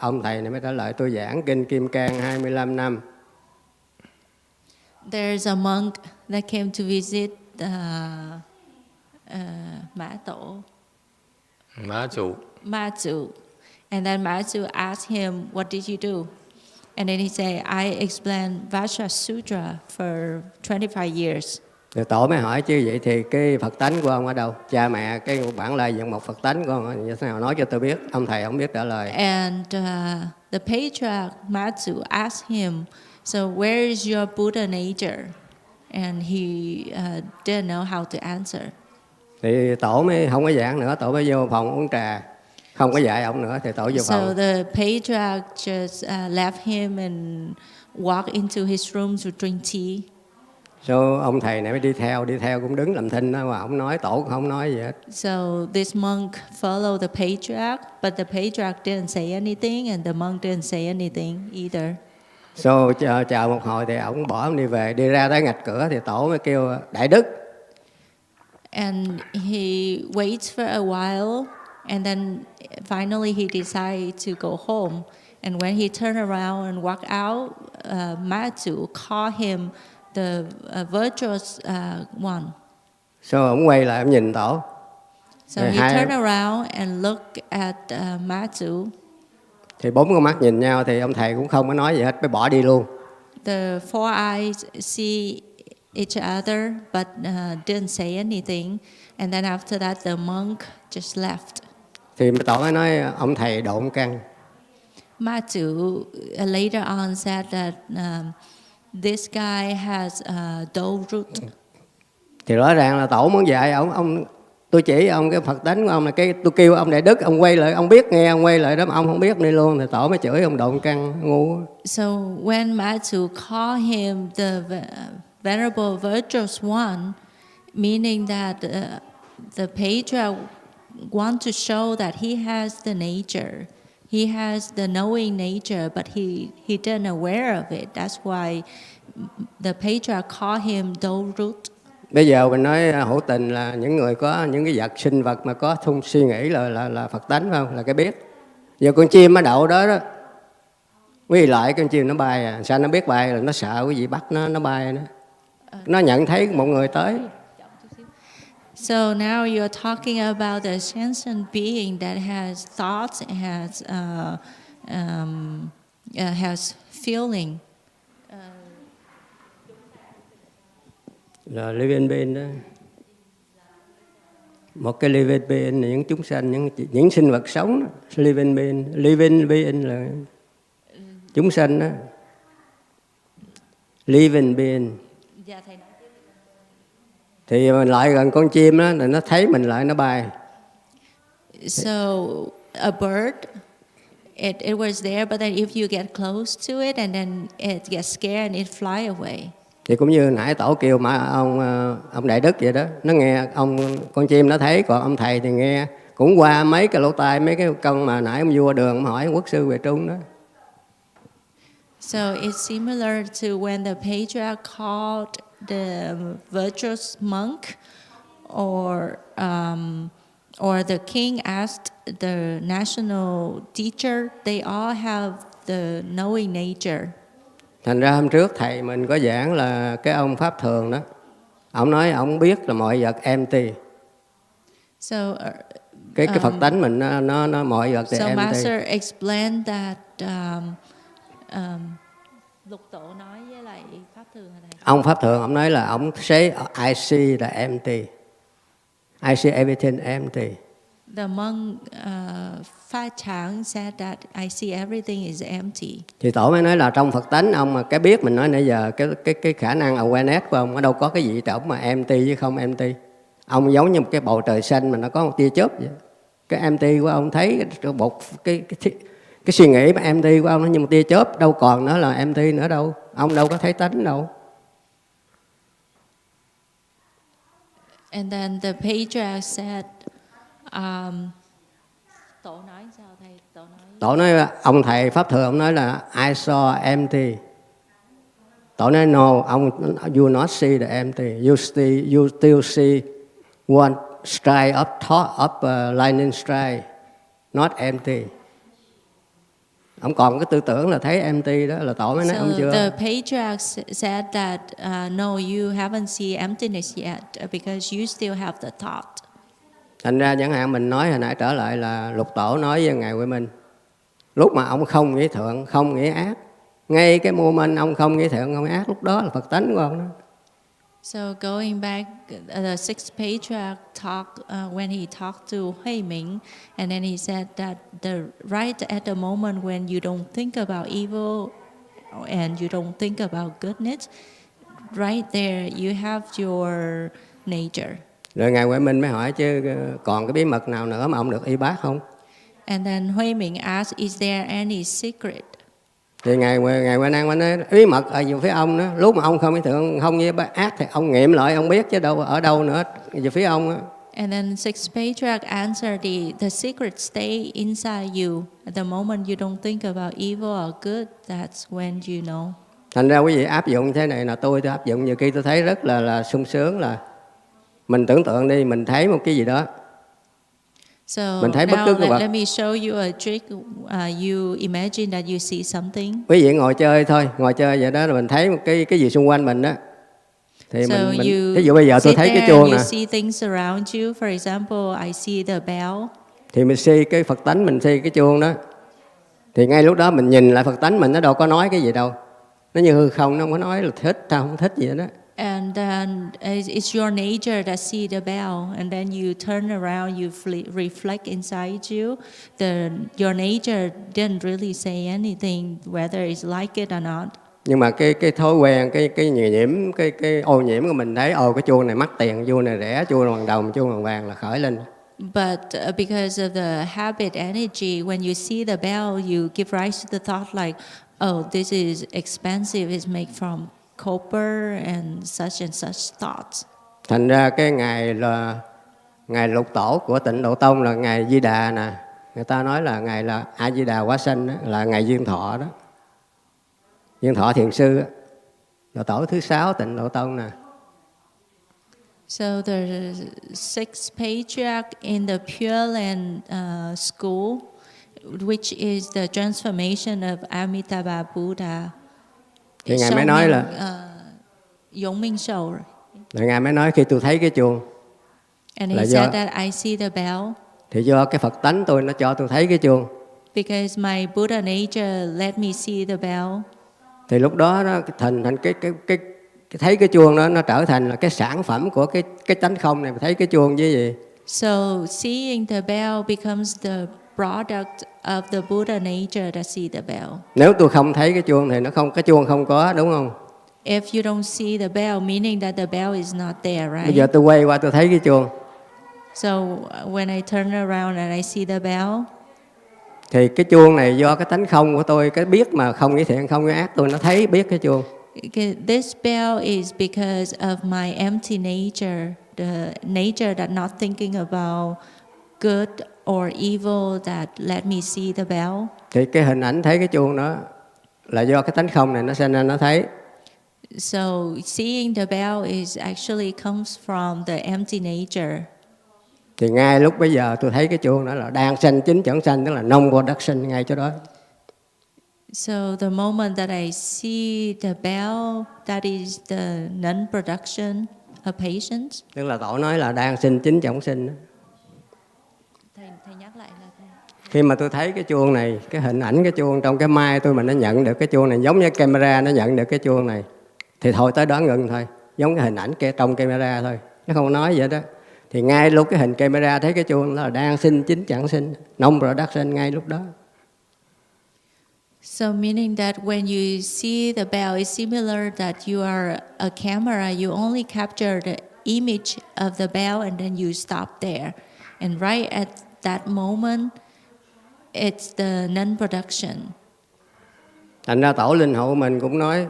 ông thầy này mới trả lời tôi giảng Kinh Kim Cang 25 năm. There's a monk that came to visit Mã Tổ. Mã Chủ. And then Mã Chủ asked him, what did you do? And then he said, I explained Patriarch Sutra for 25 years. Rồi Tổ mới hỏi chứ vậy thì cái Phật tánh của ông ở đâu? Cha mẹ cái bản lai dựng một Phật tánh của ông như thế nào nói cho tôi biết. Ông thầy không biết trả lời. And the Patriarch Mã Chủ asked him, so where is your Buddha nature? And he didn't know how to answer. Thì Tổ mới không có giảng nữa, Tổ mới vô phòng uống trà. Không có dạy ông nữa thì Tổ vô phòng. So the Patriarch just left him and walked into his room to drink tea. So ông thầy này mới đi theo cũng đứng làm thinh đó mà không nói, Tổ cũng không nói gì hết. So this monk followed the Patriarch, but the Patriarch didn't say anything and the monk didn't say anything either. So chờ một hồi thì ông bỏ ông đi về, đi ra tới ngạch cửa thì Tổ mới kêu Đại Đức. And he waits for a while and then finally he decided to go home. And when he turned around and walked out, Mã Chủ called him the virtuous one. So ông quay lại ông nhìn Tổ. So he turned around and looked at Mã Chủ. Thì 4 con mắt nhìn nhau thì ông thầy cũng không có nói gì hết, mới bỏ đi luôn. The four eyes see each other but didn't say anything. And then after that the monk just left. Thì tổ mới nói ông thầy độn căn. Matsu later on said that this guy has a dough root. Thì rõ ràng là tổ muốn dạy ông tôi chỉ ông cái Phật tánh của ông là cái tôi kêu ông Đại Đức, ông quay lại, ông biết nghe, ông quay lại đó mà ông không biết đi luôn, thì tổ mới chửi ông độn căn ngu. So when Matsu called him the Venerable Virtuous One, meaning that the Patriarch want to show that he has the nature, he has the knowing nature, but he didn't aware of it. That's why the Patriarch called him dough root. Bây giờ mình nói hữu tình là những người có những cái vật sinh vật mà có thông suy nghĩ là Phật tánh phải không? Là cái biết. Giờ con chim nó đậu đó đó. Quý vị lại con chim nó bay à, sao nó biết bay, là nó sợ quý vị bắt nó bay nữa. Nó nhận thấy một người tới. So now you're talking about the sentient being that has thoughts, has feeling. Là living being đó. Một cái living being là những chúng sanh, những sinh vật sống đó. Living being là chúng sanh đó. Living being. Thì mình lại gần con chim đó, là nó thấy mình lại nó bay. So a bird, it was there, but then if you get close to it and then it gets scared and it fly away. Thì cũng như nãy tổ kêu mà ông Đại Đức vậy đó, nó nghe con chim nó thấy, còn ông thầy thì nghe cũng qua mấy cái lỗ tai, mấy cái con mà nãy ông vua đường hỏi ông quốc sư về Trung đó. So it's similar to when the Patriarch called the virtuous monk, or the king asked the national teacher. They all have the knowing nature. Thành ra hôm trước thầy mình có giảng là cái ông Pháp Thường đó, ông nói ông biết là mọi vật empty. So cái Phật tánh mình nó mọi vật thì so empty. Master explained that Lục Tổ nói với lại Pháp Thường là thầy. Ông Pháp Thường ông nói là ông say I see the empty. I see everything empty. The monk Pha Chang said that I see everything is empty. Thì tổ mới nói là trong Phật tánh ông mà cái biết mình nói nãy giờ, cái khả năng awareness của ông ở đâu có cái gì trống mà empty với không empty. Ông giống như một cái bầu trời xanh mà nó có một tia chớp vậy. Cái empty của ông thấy cái suy nghĩ mà empty của ông nó như một tia chớp, đâu còn nữa là empty nữa đâu. Ông đâu có thấy tánh đâu. And then the Patriarch said, Tổ nói sao thầy? Tổ nói ông thầy Pháp Thường ông nói là I saw empty. Tổ nói no, you not see the empty. You still see one stripe up top, lightning stripe, not empty. Ông còn cái tư tưởng là thấy empty đó, là tổ mới nói ông chưa. The Patriarch said that no, you haven't seen emptiness yet because you still have the thought. Thành ra chẳng hạn mình nói hồi nãy trở lại là Lục Tổ nói với Ngài Huệ Minh, lúc mà ông không nghĩ thượng, không nghĩ ác, ngay cái moment ông không nghĩ thượng, không nghĩ ác, lúc đó là Phật tánh của ông đó. So going back, the sixth patriarch talked when he talked to Hui Ming, and then he said that right at the moment when you don't think about evil and you don't think about goodness, right there you have your nature. Rồi Ngài Huệ Minh mới hỏi chứ còn cái bí mật nào nữa mà ông được y bác không? And then Hui Ming asked, is there any secret? Thì Ngài Huệ Năng mới nói bí mật ở về phía ông đó. Lúc mà ông không nghĩ thượng, không nghĩ ác thì ông nghiệm lại ông biết chứ đâu ở đâu nữa về phía ông đó. And then sixth patriarch answered, the secret stay inside you. At the moment you don't think about evil or good, that's when you know. Thành ra quý vị áp dụng thế này là tôi áp dụng nhiều khi tôi thấy rất là sung sướng là mình tưởng tượng đi, mình thấy một cái gì đó. So mình thấy bất cứ cái vật. Let me show you a trick. You imagine that you see something. Quý vị ngồi chơi thôi, ngồi chơi vậy đó là mình thấy một cái gì xung quanh mình đó. Thì mình ví dụ bây giờ tôi thấy cái chuông nè. You see things around you. For example, I see the bell. Thì mình see cái Phật tánh, mình see cái chuông đó. Thì ngay lúc đó mình nhìn lại Phật tánh mình, nó đâu có nói cái gì đâu. Nó như hư không, nó không có nói là thích hay không thích gì đó. And then it's your nature that see the bell, and then you turn around, you reflect inside you. Your nature didn't really say anything, whether it's like it or not. Nhưng mà cái thói quen, cái nhiễm, cái ô nhiễm của mình thấy, cái chuông này mắc tiền, chuông này rẻ, chuông này bằng đồng, chuông bằng vàng là khởi lên. But because of the habit energy, when you see the bell, you give rise to the thought like, oh, this is expensive, it's made from copper and such thoughts. Thành ra cái ngày lục tổ của Tịnh Độ Tông là ngày Di Đà nè. Người ta nói là ngày là A Di Đà Quá Sanh đó, là ngày Duyên Thọ đó. Duyên Thọ Thiền Sư là tổ thứ 6 Tịnh Độ Tông nè. So the sixth patriarch in the Pure Land school, which is the transformation of Amitabha Buddha. Thì Ngài mới nói là YongHua. Ngài mới nói khi tôi thấy cái chuông, And he said that I see the bell. Thì do cái Phật tánh tôi nó cho tôi thấy cái chuông. Because my Buddha nature let me see the bell. Thì lúc đó nó thành cái thấy cái chuông đó nó trở thành là cái sản phẩm của cái tánh không này. Thấy cái chuông với gì? So seeing the bell becomes the product of the Buddha nature that see the bell. Nếu tôi không thấy cái chuông thì cái chuông không có, đúng không? If you don't see the bell, meaning that the bell is not there, right? Bây giờ tôi quay qua tôi thấy cái chuông. So when I turn around and I see the bell, thì cái chuông này do cái tánh không của tôi, cái biết mà không nghĩ thiện không nghĩ ác, tôi nó thấy biết cái chuông. This bell is because of my empty nature, the nature that not thinking about good or evil that let me see the bell. Thì cái hình ảnh thấy cái chuông đó là do cái tánh không này nó sinh ra nó thấy. So seeing the bell is actually comes from the empty nature. Thì ngay lúc bây giờ tôi thấy cái chuông đó là đang sanh chính chẳng sanh, tức là non-production ngay chỗ đó. So the moment that I see the bell, that is the non-production of patience. Tức là tổ nói là đang sinh chính chẳng sinh. Thầy nhắc lại là khi mà tôi thấy cái chuông này, cái hình ảnh cái chuông trong cái mai tôi mà nó nhận được cái chuông này, giống như camera nó nhận được cái chuông này, thì thôi tới đó ngừng thôi, giống cái hình ảnh trong camera thôi, nó không nói vậy đó. Thì ngay lúc cái hình camera thấy cái chuông là đang sinh chính chẳng sinh, non-production ngay lúc đó. So meaning that when you see the bell, it's similar that you are a camera, you only capture the image of the bell and then you stop there. And right at that moment, it's the non-production. Thành ra tổ linh hậu mình cũng nói,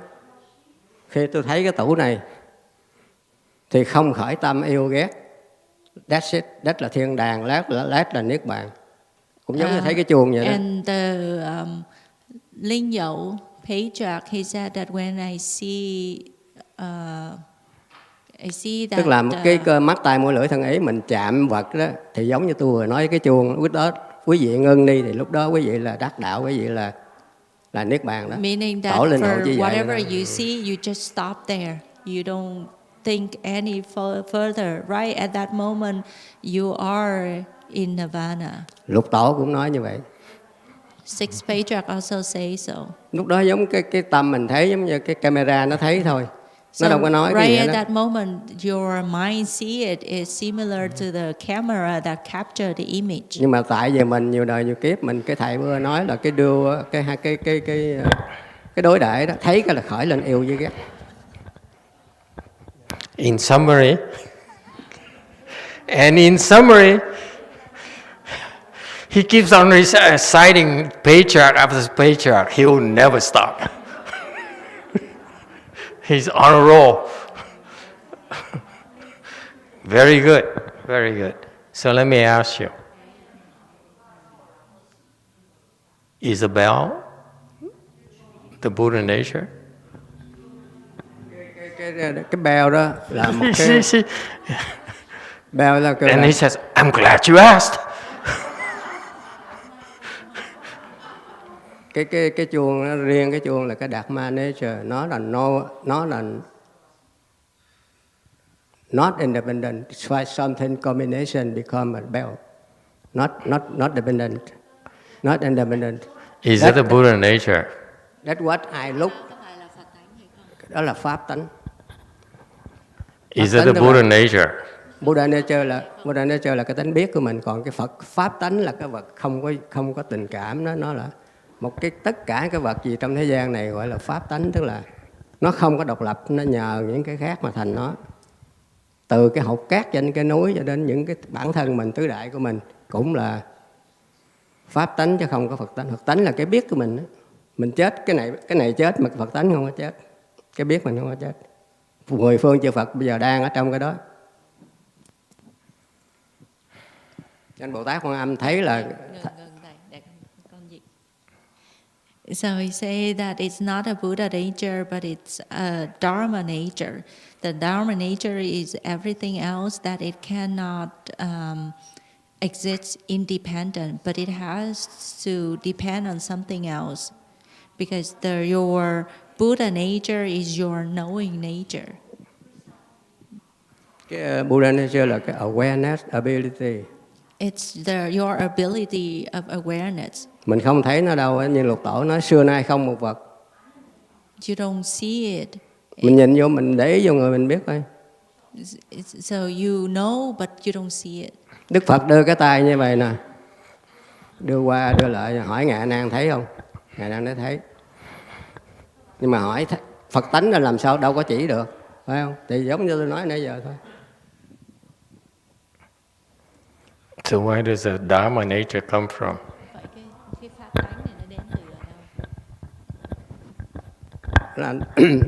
khi tôi thấy cái tủ này thì không khởi tâm yêu ghét. That's it, đất là thiên đàng, lát là niết bàn. Cũng giống như thấy cái chuông vậy đó. And the Linh Dậu Patriarch, he said that when I see that. Tức là một cái cơ mắt tai mũi lưỡi thân ý mình chạm vật đó, thì giống như tôi vừa nói cái chuông, lúc đó quý vị ngưng đi thì lúc đó quý vị là đắc đạo, quý vị là niết bàn đó. Meaning that for whatever you see, you just stop there. You don't think any further. Right at that moment, you are in nirvana. Lục tổ cũng nói như vậy. Sixth Patriarch also say so. Lúc đó giống cái tâm mình thấy giống như cái camera nó thấy thôi. Nó đâu có nói cái gì right đó. at that moment, your mind see it is similar to the camera that capture the image. Nhưng mà tại vì mình nhiều đời nhiều kiếp, mình cái thầy vừa nói là cái đưa cái đối đãi đó, thấy cái là khởi lên yêu với ghét. In summary, he keeps on reciting patriarch after patriarch. He will never stop. He's on a roll. Very good, very good. So let me ask you, is the bell the Buddha nature? Cái bell đó là một cái bell là And he says, I'm glad you asked. cái chuông nó, riêng cái chuông là cái Dharma nature, nó là not independent. It's why something combination become a bell. Not dependent. Not independent. Is it the Buddha nature? That's what I look. Đó là pháp tánh. Is that the Buddha nature? Buddha nature là cái tánh biết của mình, còn cái Phật pháp tánh là cái vật không có tình cảm, nó là một cái tất cả cái vật gì trong thế gian này gọi là pháp tánh, tức là nó không có độc lập, nó nhờ những cái khác mà thành nó. Từ cái hột cát trên cái núi cho đến những cái bản thân mình, tứ đại của mình cũng là pháp tánh chứ không có Phật tánh. Phật tánh là cái biết của mình đó. Mình chết cái này chết mà Phật tánh không có chết, cái biết mình không có chết. Mười phương chư Phật bây giờ đang ở trong cái đó. Anh Bồ Tát Quan Âm thấy là So he say that it's not a Buddha nature, but it's a Dharma nature. The Dharma nature is everything else that it cannot exist independent, but it has to depend on something else. Because your Buddha nature is your knowing nature. cái Buddha nature là cái awareness ability. It's your ability of awareness. Mình không thấy nó đâu, như Lục Tổ nói xưa nay không một vật. You don't see it. Mình nhìn vô, mình để ý vô người mình biết thôi. So you know, but you don't see it. Đức Phật đưa cái tay như vậy nè, đưa qua đưa lại, hỏi Ngài A Nan thấy không? Ngài A Nan thấy. Nhưng mà hỏi Phật tánh là làm sao đâu có chỉ được, phải không? Thì giống như tôi nói nãy giờ thôi. So where does the Dharma nature come from?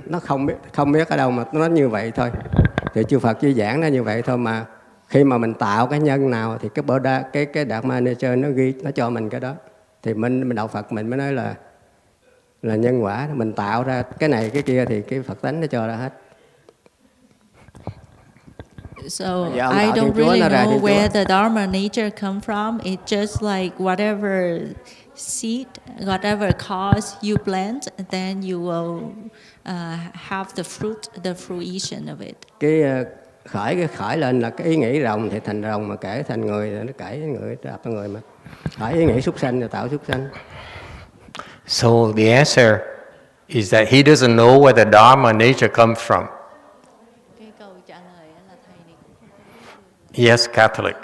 Nó không biết ở đâu mà nó như vậy thôi. Thì chư Phật chỉ giảng nó như vậy thôi, mà khi mà mình tạo cái nhân nào thì cái Buddha, cái Dharma nature nó ghi, nó cho mình cái đó. Thì mình đạo Phật mình mới nói là nhân quả, mình tạo ra cái này cái kia thì cái Phật tánh nó cho ra hết. So I don't really know where the Dharma nature come from. It's just like whatever seed, whatever cause you plant, then you will have the fruition of it. Cái khởi lên là cái ý nghĩ rồng thì thành rồng, mà kể thành người thì nó kể người đạp người, mà khởi ý nghĩ súc sanh thì tạo súc sanh. So the answer is that he doesn't know where the Dharma nature comes from. Yes, Catholic.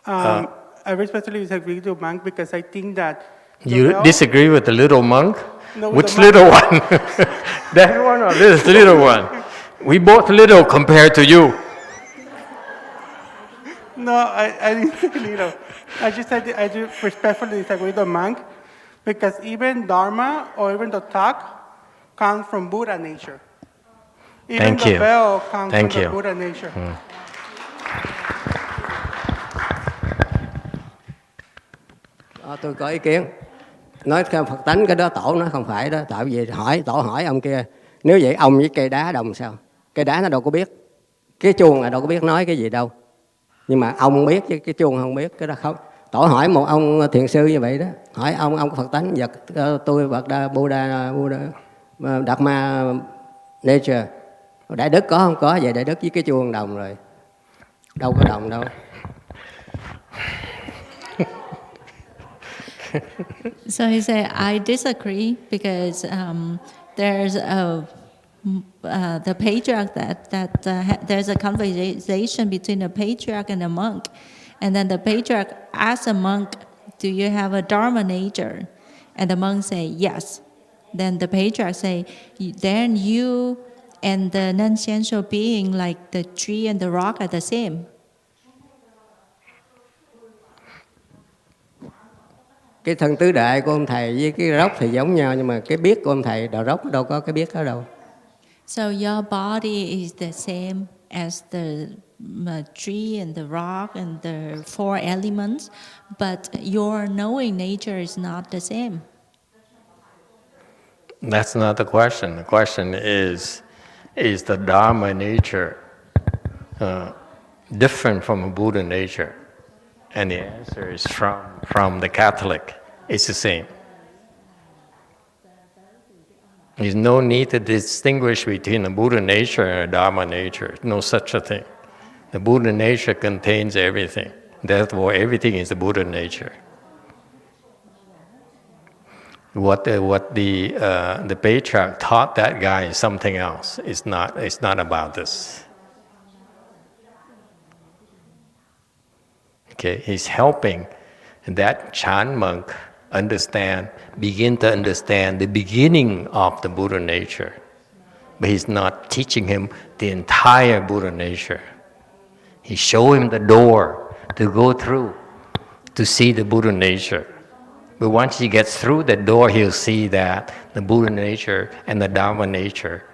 I respectfully disagree with the monk because I think that You disagree with the little monk? No, Which the little one? That one or this little one? We both little compared to you. No, I didn't say little. I just said I do respectfully disagree with the monk because even Dharma or even the talk comes from Buddha nature. Even Thank the you. bell comes Thank from you. the Buddha nature. Tôi có ý kiến. Nói theo Phật tánh cái đó Tổ nó không phải đó. Tại vì Tổ hỏi ông kia, nếu vậy ông với cây đá đồng sao? Cây đá nó đâu có biết. Cái chuông là đâu có biết nói cái gì đâu. Nhưng mà ông biết chứ cái chuông không biết. Cái đó không. Tổ hỏi một ông thiền sư như vậy đó. Hỏi ông có Phật tánh. Vật tôi Phật Buddha Dharma nature. Đại đức có không? Có. Vậy đại đức với cái chuông đồng rồi. Đâu có đồng đâu. So he said, I disagree because there's the patriarch there's a conversation between a patriarch and a monk, and then the patriarch asks a monk, "Do you have a Dharma nature?" And the monk say, "Yes." Then the patriarch say, "Then you and the non-sensual being, like the tree and the rock, are the same." Cái thân tứ đại của ông thầy với cái rốc thì giống nhau, nhưng mà cái biết của ông thầy đạo rốc đâu có cái biết ở đâu. So your body is the same as the tree and the rock and the four elements, but your knowing nature is not the same. That's not the question. The question is the Dharma nature different from a Buddha nature? And the answer is from the Catholic. It's the same. There's no need to distinguish between a Buddha nature and a Dharma nature. No such a thing. The Buddha nature contains everything. Therefore, everything is the Buddha nature. What the patriarch taught that guy is something else. It's not about this. Okay, he's helping that Chan monk begin to understand the beginning of the Buddha nature. But he's not teaching him the entire Buddha nature. He showed him the door to go through to see the Buddha nature. But once he gets through the door, he'll see that the Buddha nature and the Dharma nature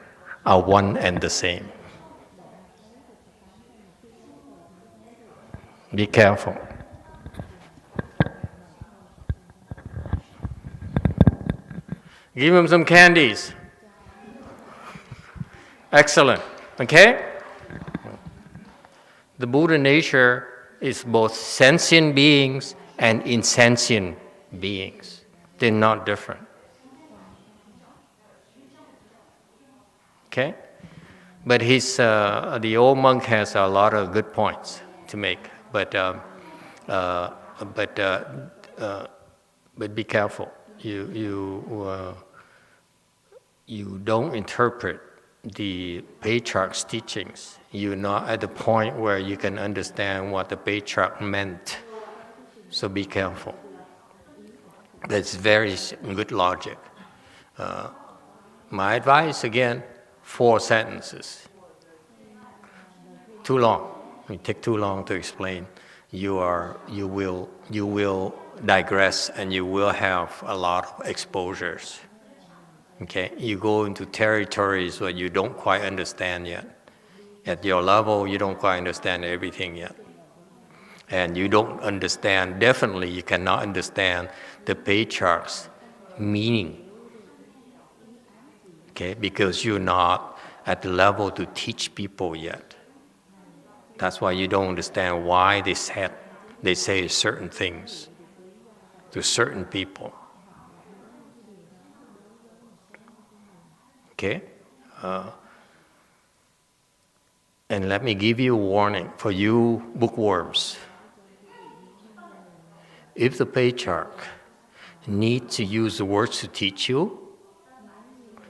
are one and the same. Be careful. Give him some candies. Excellent. Okay? The Buddha nature is both sentient beings and insentient beings. They're not different. Okay? But the old monk has a lot of good points to make. But be careful. You don't interpret the patriarch's teachings. You're not at the point where you can understand what the patriarch meant. So be careful. That's very good logic. My advice, again, 4 sentences. Too long. It take too long to explain. You will digress and you will have a lot of exposures. Okay, you go into territories where you don't quite understand yet. At your level, you don't quite understand everything yet. And you don't understand, definitely you cannot understand the patriarch's meaning. Okay, because you're not at the level to teach people yet. That's why you don't understand why they say certain things to certain people. Okay? And let me give you a warning for you bookworms. If the patriarch needs to use the words to teach you,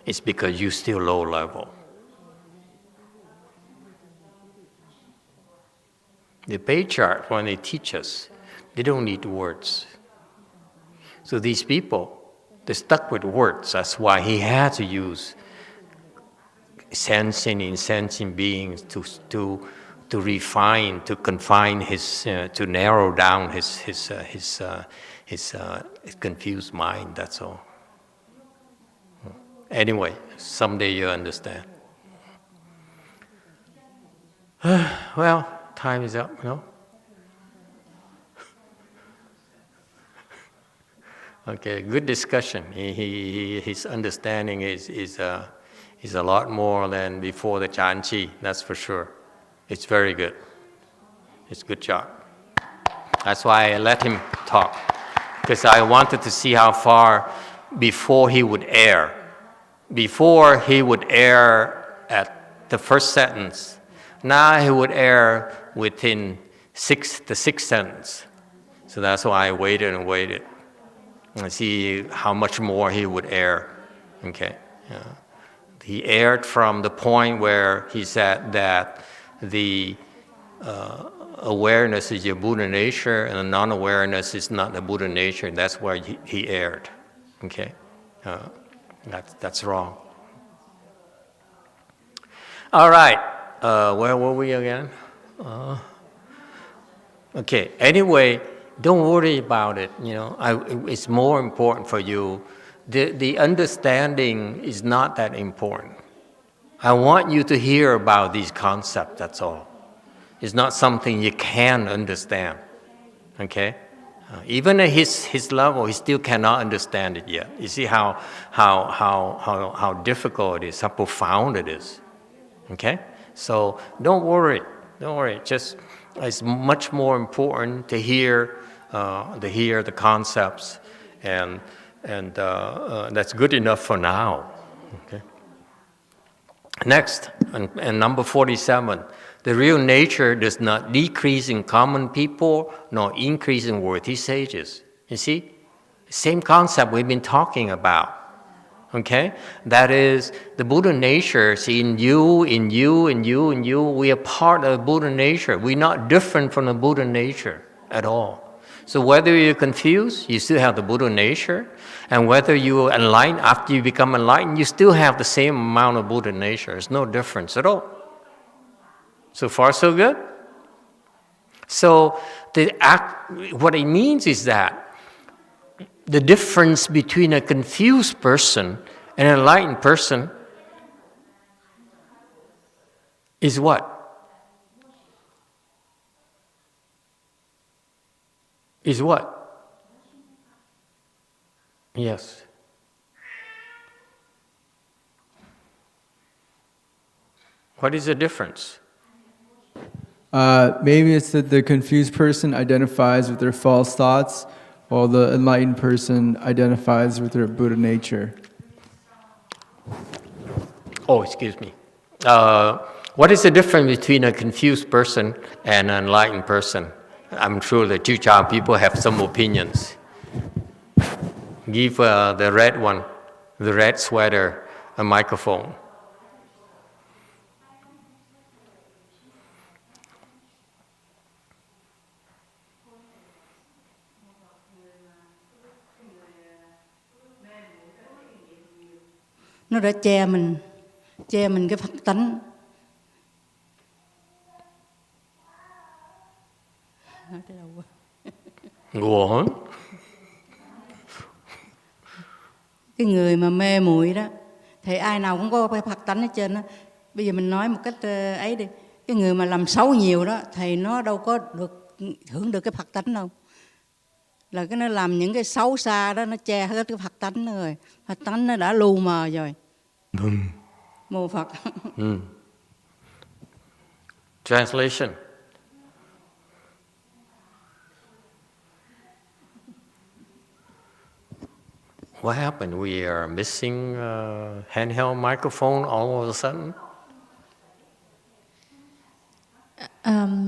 it's because you're still low level. The patriarch, when they teach us, they don't need words. So these people, they're stuck with words. That's why he had to use sentient, insentient beings to refine, to confine his, to narrow down his confused mind. That's all. Anyway, someday you'll understand. Well, time is up, no? Okay, good discussion. His understanding is a lot more than before the Chanchi, that's for sure. It's very good. It's a good job. That's why I let him talk, because I wanted to see how far before he would err. Before he would err at the first sentence. Now he would err within the sixth sentence. So that's why I waited and waited. And see how much more he would err. Okay. He erred from the point where he said that the awareness is your Buddha nature and the non-awareness is not the Buddha nature. That's where he erred. Okay. That's wrong. All right. Where were we again? Okay. Anyway, don't worry about it. You know, it's more important for you. The understanding is not that important. I want you to hear about these concepts. That's all. It's not something you can understand. Okay. Even at his level, he still cannot understand it yet. You see how difficult it is, how profound it is. Okay? So don't worry. Don't worry. Just it's much more important to hear the concepts, and that's good enough for now. Okay? Next, and number 47. The real nature does not decrease in common people, nor increase in worthy sages. You see? Same concept we've been talking about. Okay? That is, the Buddha nature is in you, in you, in you, in you. We are part of the Buddha nature. We're not different from the Buddha nature at all. So whether you're confused, you still have the Buddha nature. And whether you are enlightened, after you become enlightened, you still have the same amount of Buddha nature. There's no difference at all. So far, so good? So what it means is that the difference between a confused person and an enlightened person is what? Is what? Yes. What is the difference? Maybe it's that the confused person identifies with their false thoughts, while the enlightened person identifies with their Buddha nature. Oh, excuse me. What is the difference between a confused person and an enlightened person? I'm sure the Chucha people have some opinions. Give the red one, the red sweater, a microphone. Nó đã che mình cái Phật tánh. Go Cái người mà mê muội đó, thì ai nào cũng có cái Phật tánh ở trên đó. Bây giờ mình nói một cách ấy đi, cái người mà làm xấu nhiều đó, thì nó đâu có được hưởng được cái Phật tánh đâu. Là cái nó làm những cái xấu xa đó, nó che hết cái Phật tánh đó rồi. Phật tánh nó đã lu mờ rồi. Mô Phật. Translation. What happened? We are missing a handheld microphone all of a sudden?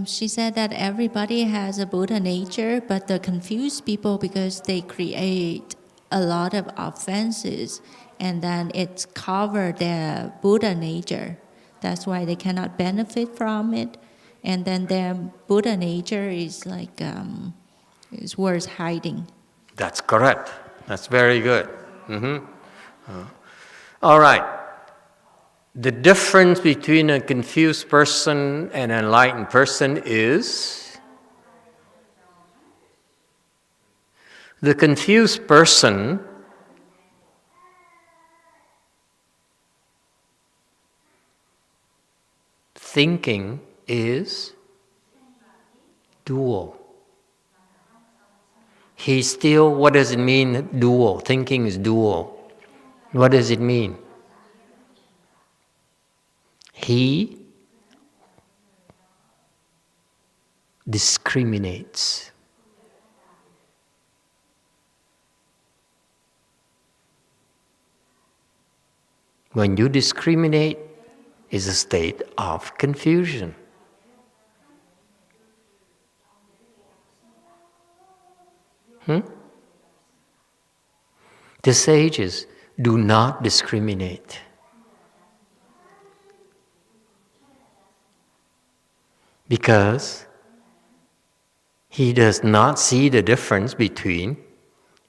She said that everybody has a Buddha nature, but the confused people, because they create a lot of offenses, and then it's covered their Buddha nature. That's why they cannot benefit from it. And then their Buddha nature is like is worth hiding. That's correct. That's very good. All right. The difference between a confused person and an enlightened person is the confused person thinking is dual. He's still, what does it mean, dual? Thinking is dual. What does it mean? He discriminates. When you discriminate, it's a state of confusion. The sages do not discriminate. Because he does not see the difference between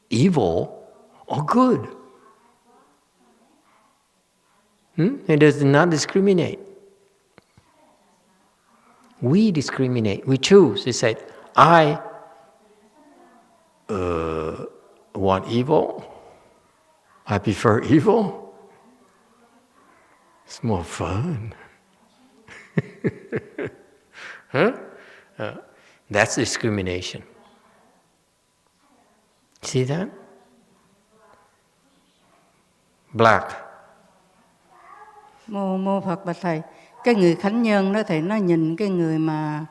evil or good. He does not discriminate. We discriminate. We choose. He said, I want evil. I prefer evil. It's more fun. That's discrimination. See that? Black. Mô Phật bạch thầy, cái người khánh nhân đó thì nó nhìn cái người mà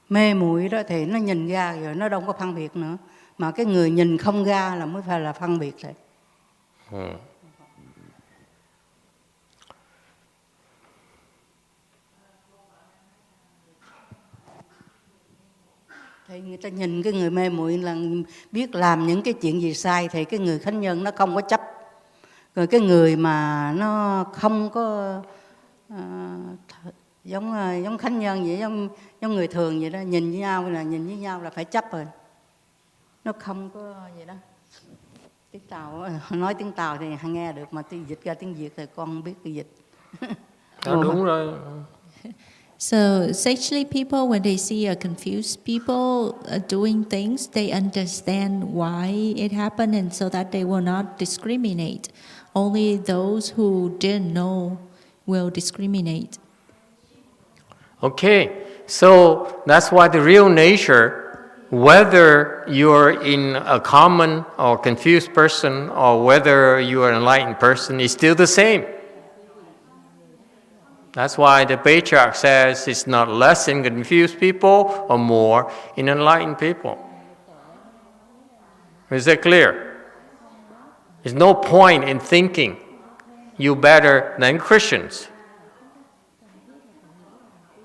mê muội đó thì nó nhìn ra rồi, nó đâu có phân biệt nữa. Mà cái người nhìn không ra là mới phải là phân biệt thầy. Thì người ta nhìn cái người mê muội là biết làm những cái chuyện gì sai, thì cái người khánh nhân nó không có chấp. Rồi cái người mà nó không có giống khánh nhân vậy, giống người thường vậy đó, nhìn với nhau là phải chấp rồi. Nó không có vậy đó. Tiếng Tàu, nói tiếng Tàu thì nghe được, mà tiếng dịch ra tiếng Việt thì con không biết cái dịch. Đúng rồi. So actually people, when they see a confused people doing things, they understand why it happened, and so that they will not discriminate. Only those who didn't know will discriminate. Okay, so that's why the real nature, whether you're in a common or confused person or whether you're an enlightened person, is still the same. That's why the Patriarch says it's not less in confused people or more in enlightened people. Is that clear? There's no point in thinking you're better than Christians,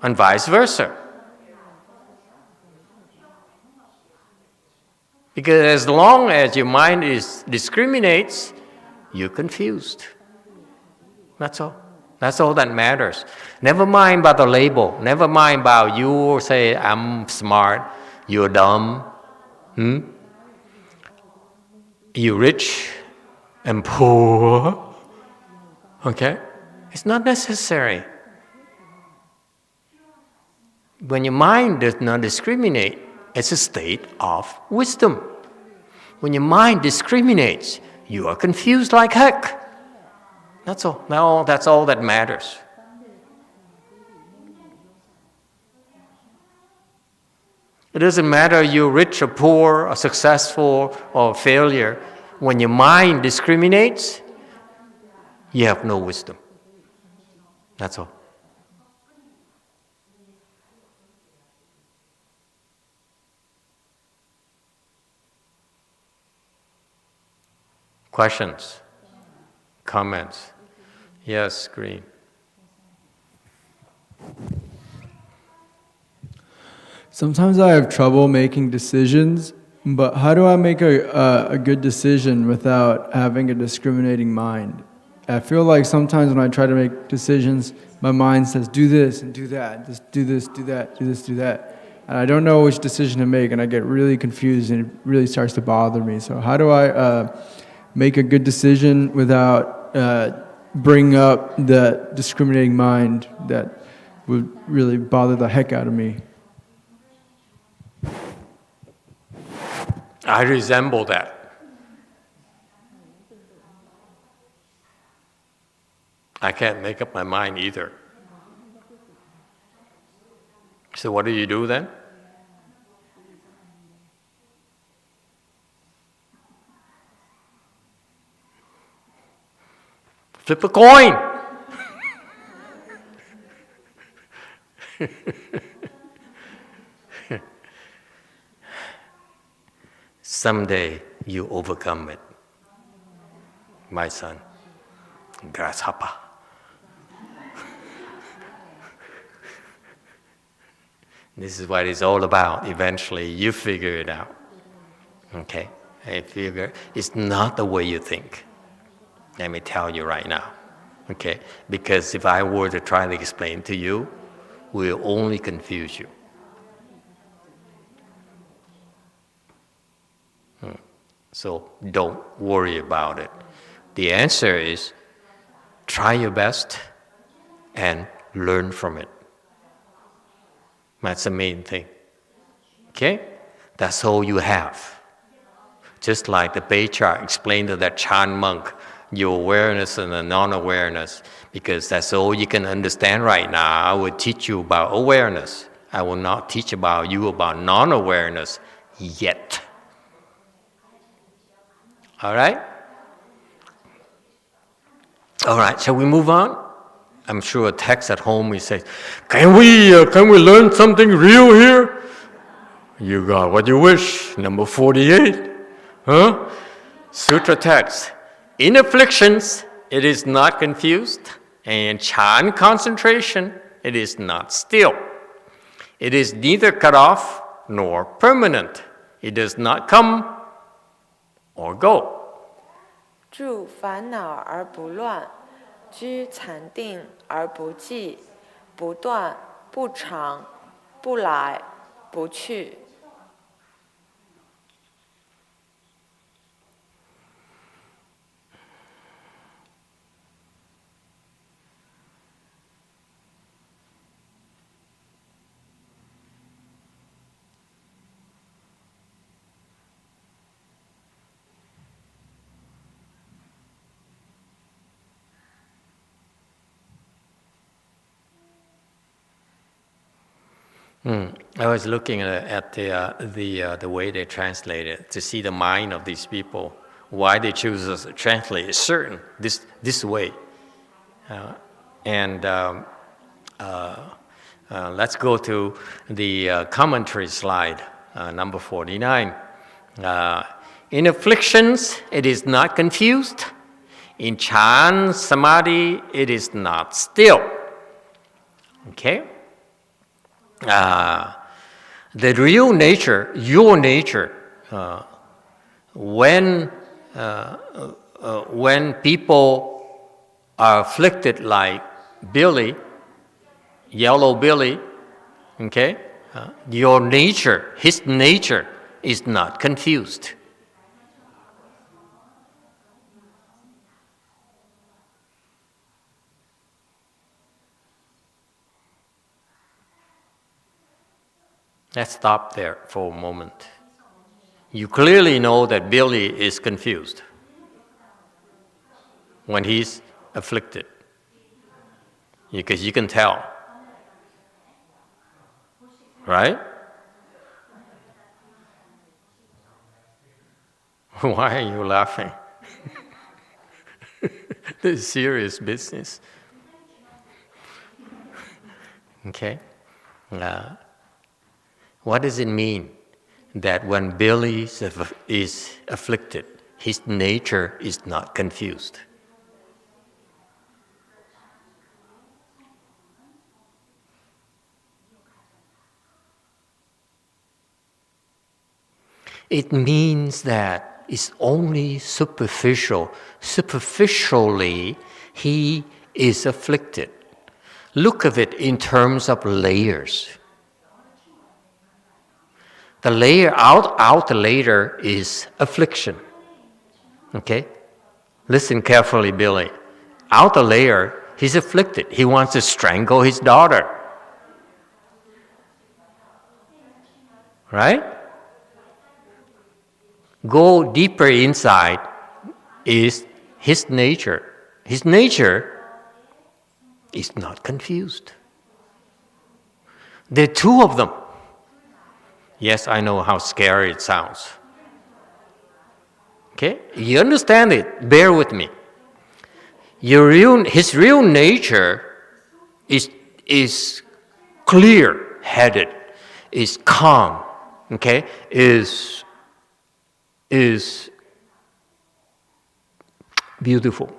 and vice versa. Because as long as your mind discriminates, you're confused. That's all. That's all that matters. Never mind about the label. Never mind about you say, I'm smart, you're dumb. You're rich and poor. Okay? It's not necessary. When your mind does not discriminate, it's a state of wisdom. When your mind discriminates, you are confused like heck. That's all. That's all that matters. It doesn't matter you're rich or poor or successful or failure. When your mind discriminates, you have no wisdom. That's all. Questions? Comments? Yes, Green. Sometimes I have trouble making decisions, but how do I make a good decision without having a discriminating mind? I feel like sometimes when I try to make decisions, my mind says, do this and do that, just do this, do that, do this, do that. And I don't know which decision to make, and I get really confused, and it really starts to bother me. So how do I make a good decision without bringing up that discriminating mind that would really bother the heck out of me? I resemble that. I can't make up my mind either. So what do you do then? Flip a coin. Someday you overcome it, my son. Grasshopper. This is what it's all about. Eventually you figure it out. Okay? I figure it's not the way you think. Let me tell you right now, okay? Because if I were to try to explain to you, we'll only confuse you. So don't worry about it. The answer is try your best and learn from it. That's the main thing. Okay? That's all you have. Just like the Patriarch explained to that Chan monk, your awareness and the non-awareness, because that's all you can understand right now. I will teach you about awareness. I will not teach about you about non-awareness yet. All right? All right, shall we move on? I'm sure a text at home will say, can we learn something real here? You got what you wish. Number 48. Huh? Sutra text. In afflictions, it is not confused, and in Chan concentration, it is not still. It is neither cut off nor permanent. It does not come or go. 住烦恼而不乱，居禅定而不寂，不断、不长、不来、不去。I was looking at the way they translate it to see the mind of these people, why they choose to translate it certain this way. Let's go to the commentary slide, number 49. In afflictions, it is not confused. In Chan Samadhi, it is not still. Okay? The real nature, your nature, when people are afflicted like Billy, Yellow Billy, okay, your nature, his nature is not confused. Let's stop there for a moment. You clearly know that Billy is confused when he's afflicted, because you can tell, right? Why are you laughing? This is serious business. Okay? What does it mean that when Billy is afflicted, his nature is not confused? It means that it's only superficial. Superficially, he is afflicted. Look at it in terms of layers. The layer outer layer is affliction. Okay? Listen carefully, Billy. Outer layer, he's afflicted. He wants to strangle his daughter. Right? Go deeper inside is his nature. His nature is not confused. There are two of them. Yes, I know how scary it sounds. Okay? You understand it. Bear with me. His real nature is clear-headed, is calm, okay? Is beautiful.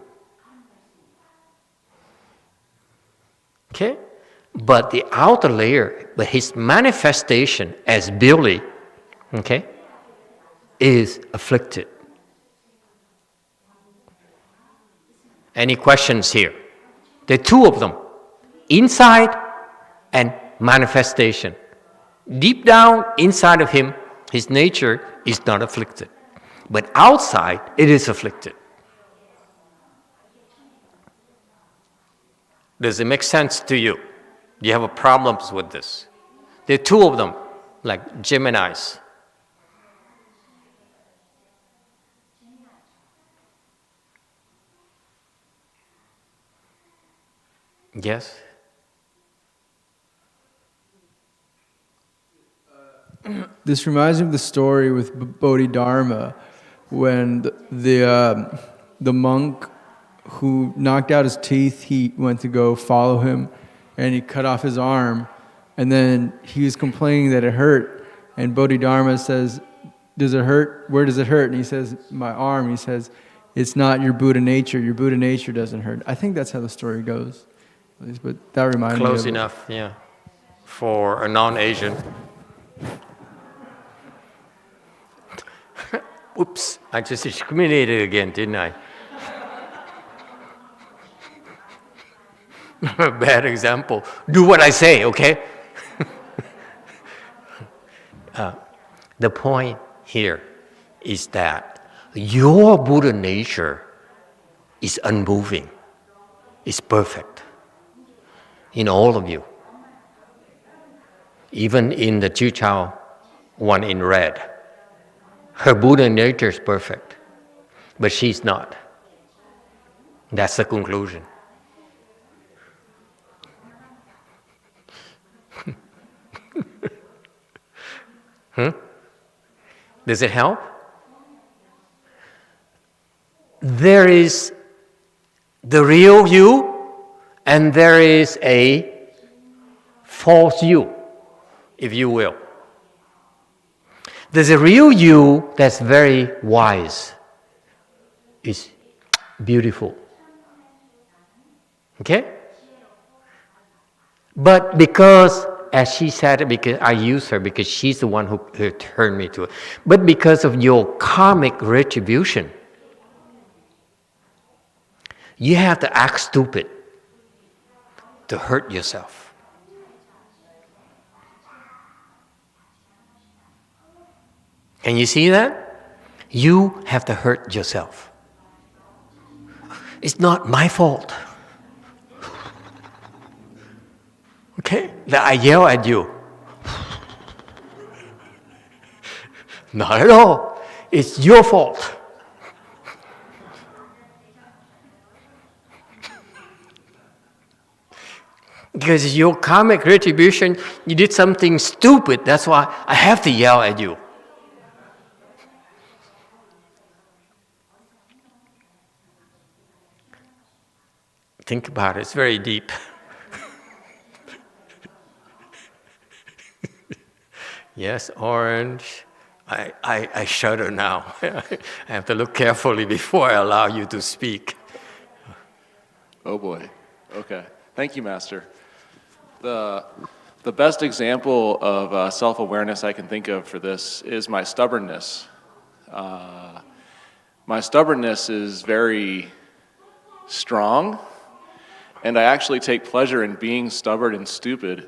Okay? But the outer layer, but his manifestation as Billy, okay, is afflicted. Any questions here? There are two of them, inside and manifestation. Deep down inside of him, his nature is not afflicted. But outside, it is afflicted. Does it make sense to you? Do you have problems with this? There are two of them, like Geminis. Yes? This reminds me of the story with Bodhidharma, when the monk who knocked out his teeth, he went to go follow him, and he cut off his arm, and then he was complaining that it hurt, and Bodhidharma says, "Does it hurt? Where does it hurt?" And he says, "My arm." He says, "It's not your Buddha nature. Your Buddha nature doesn't hurt." I think that's how the story goes, but that reminded me. Close enough, yeah, for a non-Asian. Oops, I just discriminated again, didn't I? Bad example. Do what I say, okay? The point here is that your Buddha nature is unmoving, is perfect in all of you. Even in the Chichao one in red, her Buddha nature is perfect, but she's not. That's the conclusion. Does it help? There is the real you, and there is a false you, if you will. There's a real you that's very wise, is beautiful. Okay? But because, as she said, because I use her because she's the one who turned me to it. But because of your karmic retribution, you have to act stupid to hurt yourself. Can you see that? You have to hurt yourself. It's not my fault. Okay? That I yell at you. Not at all. It's your fault. Because your karmic retribution, you did something stupid. That's why I have to yell at you. Think about it. It's very deep. Yes, orange. I shudder now. I have to look carefully before I allow you to speak. Oh boy. Okay. Thank you, Master. The best example of self-awareness I can think of for this is my stubbornness. My stubbornness is very strong, and I actually take pleasure in being stubborn and stupid,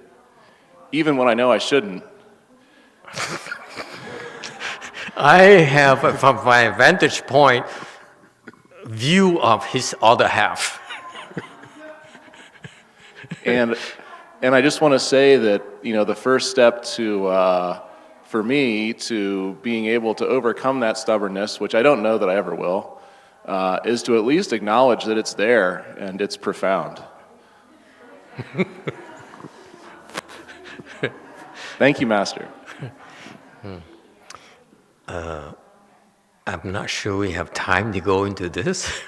even when I know I shouldn't. I have, from my vantage point, view of his other half. And I just want to say that, you know, the first step to, for me, to being able to overcome that stubbornness, which I don't know that I ever will, is to at least acknowledge that it's there and it's profound. Thank you, Master. I'm not sure we have time to go into this,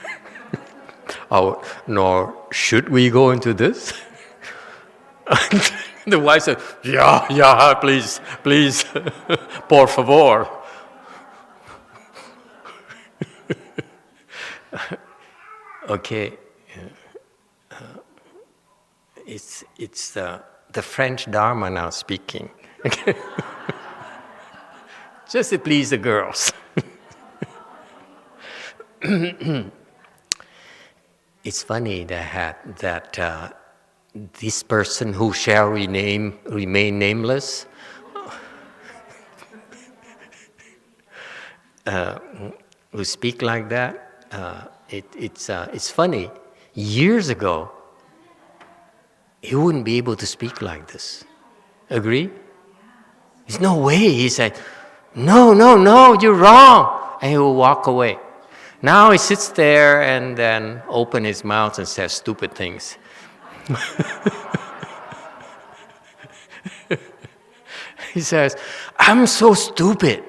nor should we go into this. The wife said, yeah, please, por favor. Okay, it's the French Dharma now speaking. Just to please the girls. It's funny that this person who shall remain nameless who speak like that. It's funny. Years ago, he wouldn't be able to speak like this. Agree? There's no way. He said, no, you're wrong. And he will walk away. Now he sits there and then opens his mouth and says stupid things. He says, I'm so stupid.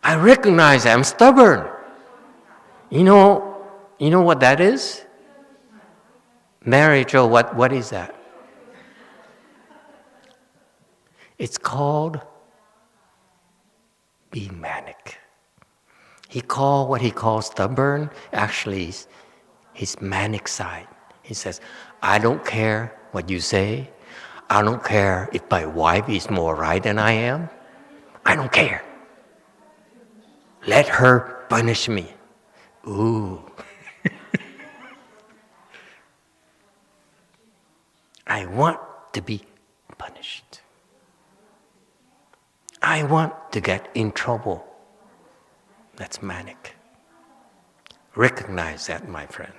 I recognize I'm stubborn. You know what that is? Marriage, or what is that? It's called being manic. What he calls stubborn actually is his manic side. He says, I don't care what you say. I don't care if my wife is more right than I am. I don't care. Let her punish me. Ooh. I want to be punished. I want to get in trouble. That's manic. Recognize that, my friend.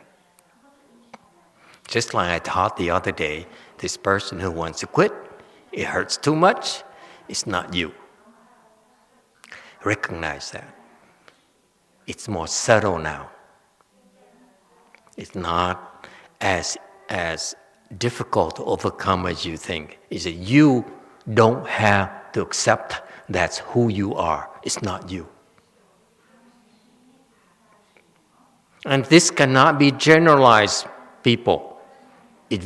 Just like I taught the other day, this person who wants to quit, it hurts too much, it's not you. Recognize that. It's more subtle now. It's not as difficult to overcome as you think. It's that you don't have to accept that's who you are. It's not you. And this cannot be generalized, people. It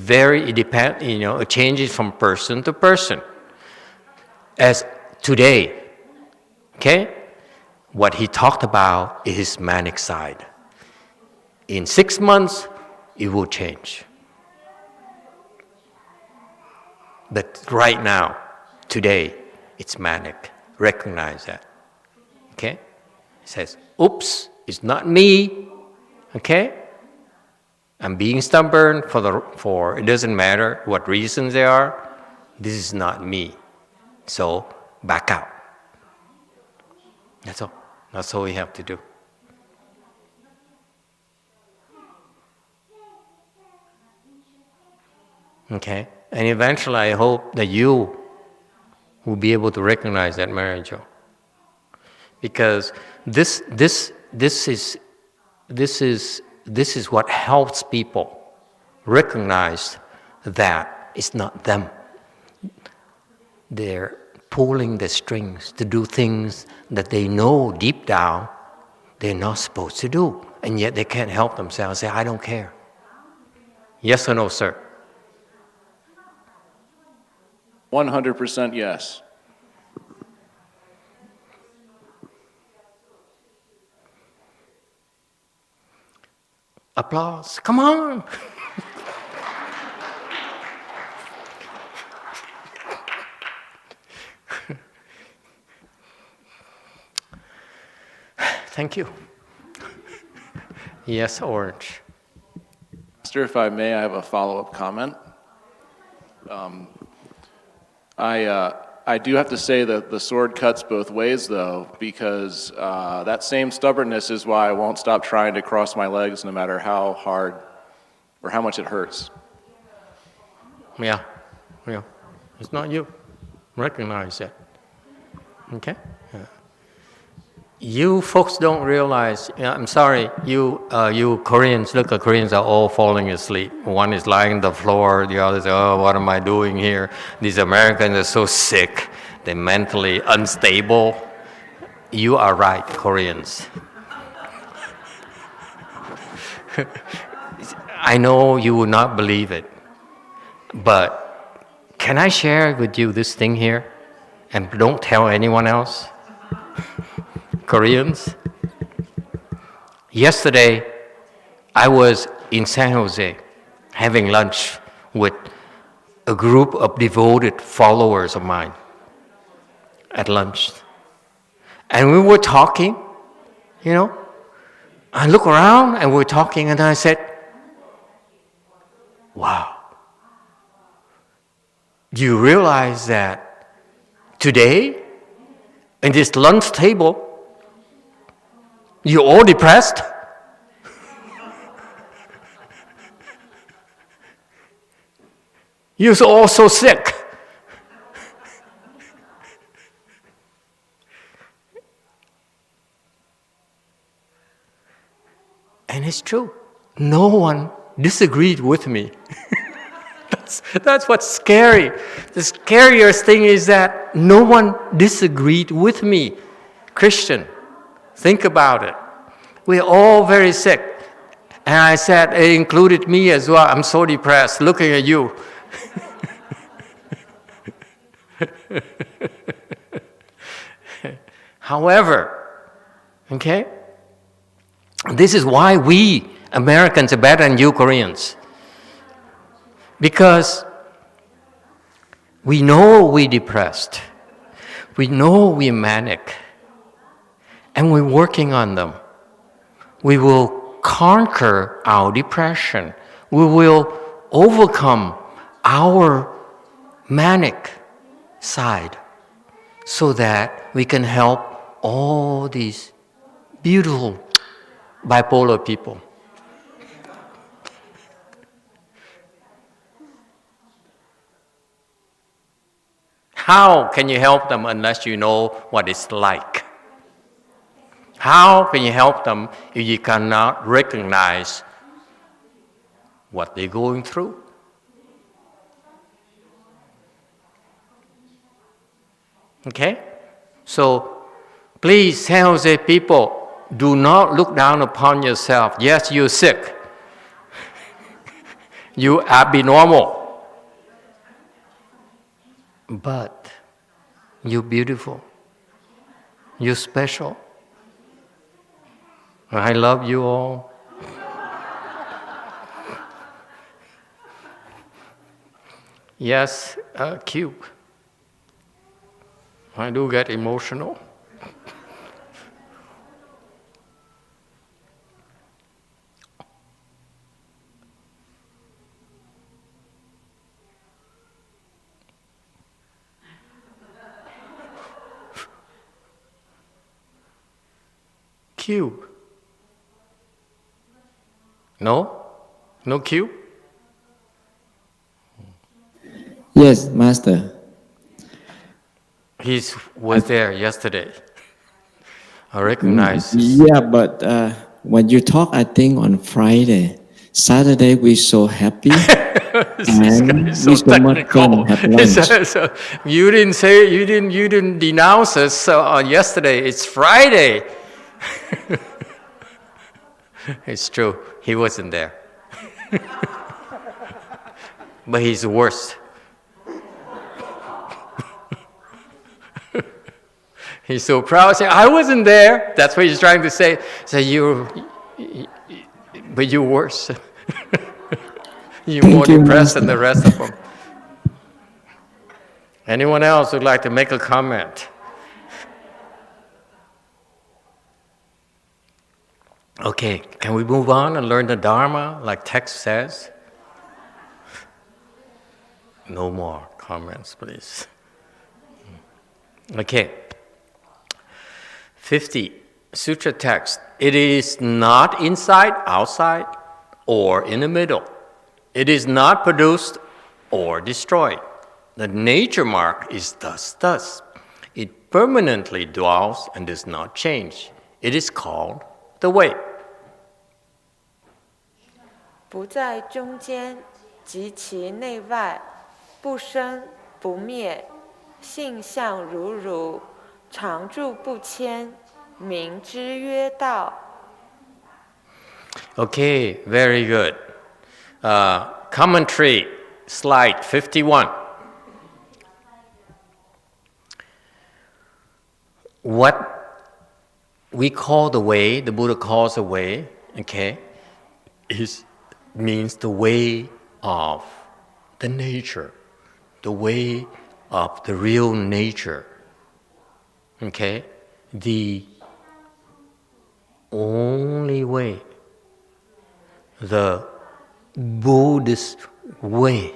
depends, it changes from person to person. As today, okay, what he talked about is his manic side. In 6 months, it will change. But right now, today, it's manic. Recognize that. Okay? He says, oops, it's not me. Okay? I'm being stubborn for it doesn't matter what reasons they are. This is not me. So back out. That's all. That's all we have to do. Okay? And eventually I hope that you will be able to recognize that, Marijo. Because this is what helps people recognize that it's not them. They're pulling the strings to do things that they know deep down they're not supposed to do. And yet they can't help themselves. Say, I don't care. Yes or no, sir? 100% yes. Applause. Come on. Thank you. Yes, Orange. Master, if I may, I have a follow-up comment. I do have to say that the sword cuts both ways, though, because that same stubbornness is why I won't stop trying to cross my legs no matter how hard or how much it hurts. Yeah. It's not you. Recognize it. Okay? Yeah. You folks don't realize, I'm sorry, you Koreans, look, the Koreans are all falling asleep. One is lying on the floor, the other is, oh, what am I doing here? These Americans are so sick, they're mentally unstable. You are right, Koreans. I know you will not believe it, but can I share with you this thing here? And don't tell anyone else? Koreans. Yesterday, I was in San Jose having lunch with a group of devoted followers of mine at lunch. And we were talking, I look around and we're talking and I said, wow, do you realize that today, in this lunch table, you're all depressed? You're all so sick. And it's true. No one disagreed with me. That's what's scary. The scariest thing is that no one disagreed with me. Christian, think about it. We're all very sick. And I said, it included me as well. I'm so depressed looking at you. However, okay, this is why we Americans are better than you Koreans. Because we know we're depressed. we know we're manic, and we're working on them. We will conquer our depression. We will overcome our manic side so that we can help all these beautiful bipolar people. How can you help them unless you know what it's like? How can you help them if you cannot recognize what they're going through? Okay? So, please, San Jose people, do not look down upon yourself. Yes, you're sick. You are abnormal. But you're beautiful. You're special. I love you all. Yes, Cube. I do get emotional. Cube. No? No cube? Yes, Master. He was there yesterday. I recognize. Yeah, but when you talk, I think on Friday, Saturday we so happy and we so much fun have lunch. So you didn't say you didn't denounce us on yesterday. It's Friday. It's true. He wasn't there. But he's the worst. He's so proud, saying, I wasn't there. That's what he's trying to say. So but you're worse. You're more depressed than the rest of them. Anyone else would like to make a comment? Okay, can we move on and learn the Dharma like text says? No more comments, please. Okay. 50, Sutra text. It is not inside, outside, or in the middle. It is not produced or destroyed. The nature mark is thus. It permanently dwells and does not change. It is called the way. 不在中间，及其内外，不生不灭，性相如如，常住不迁，名之曰道。 Okay, very good. Commentary, slide 51. What we call the way, the Buddha calls the way, okay, means the way of the nature, the way of the real nature, okay, the only way, the Buddhist way.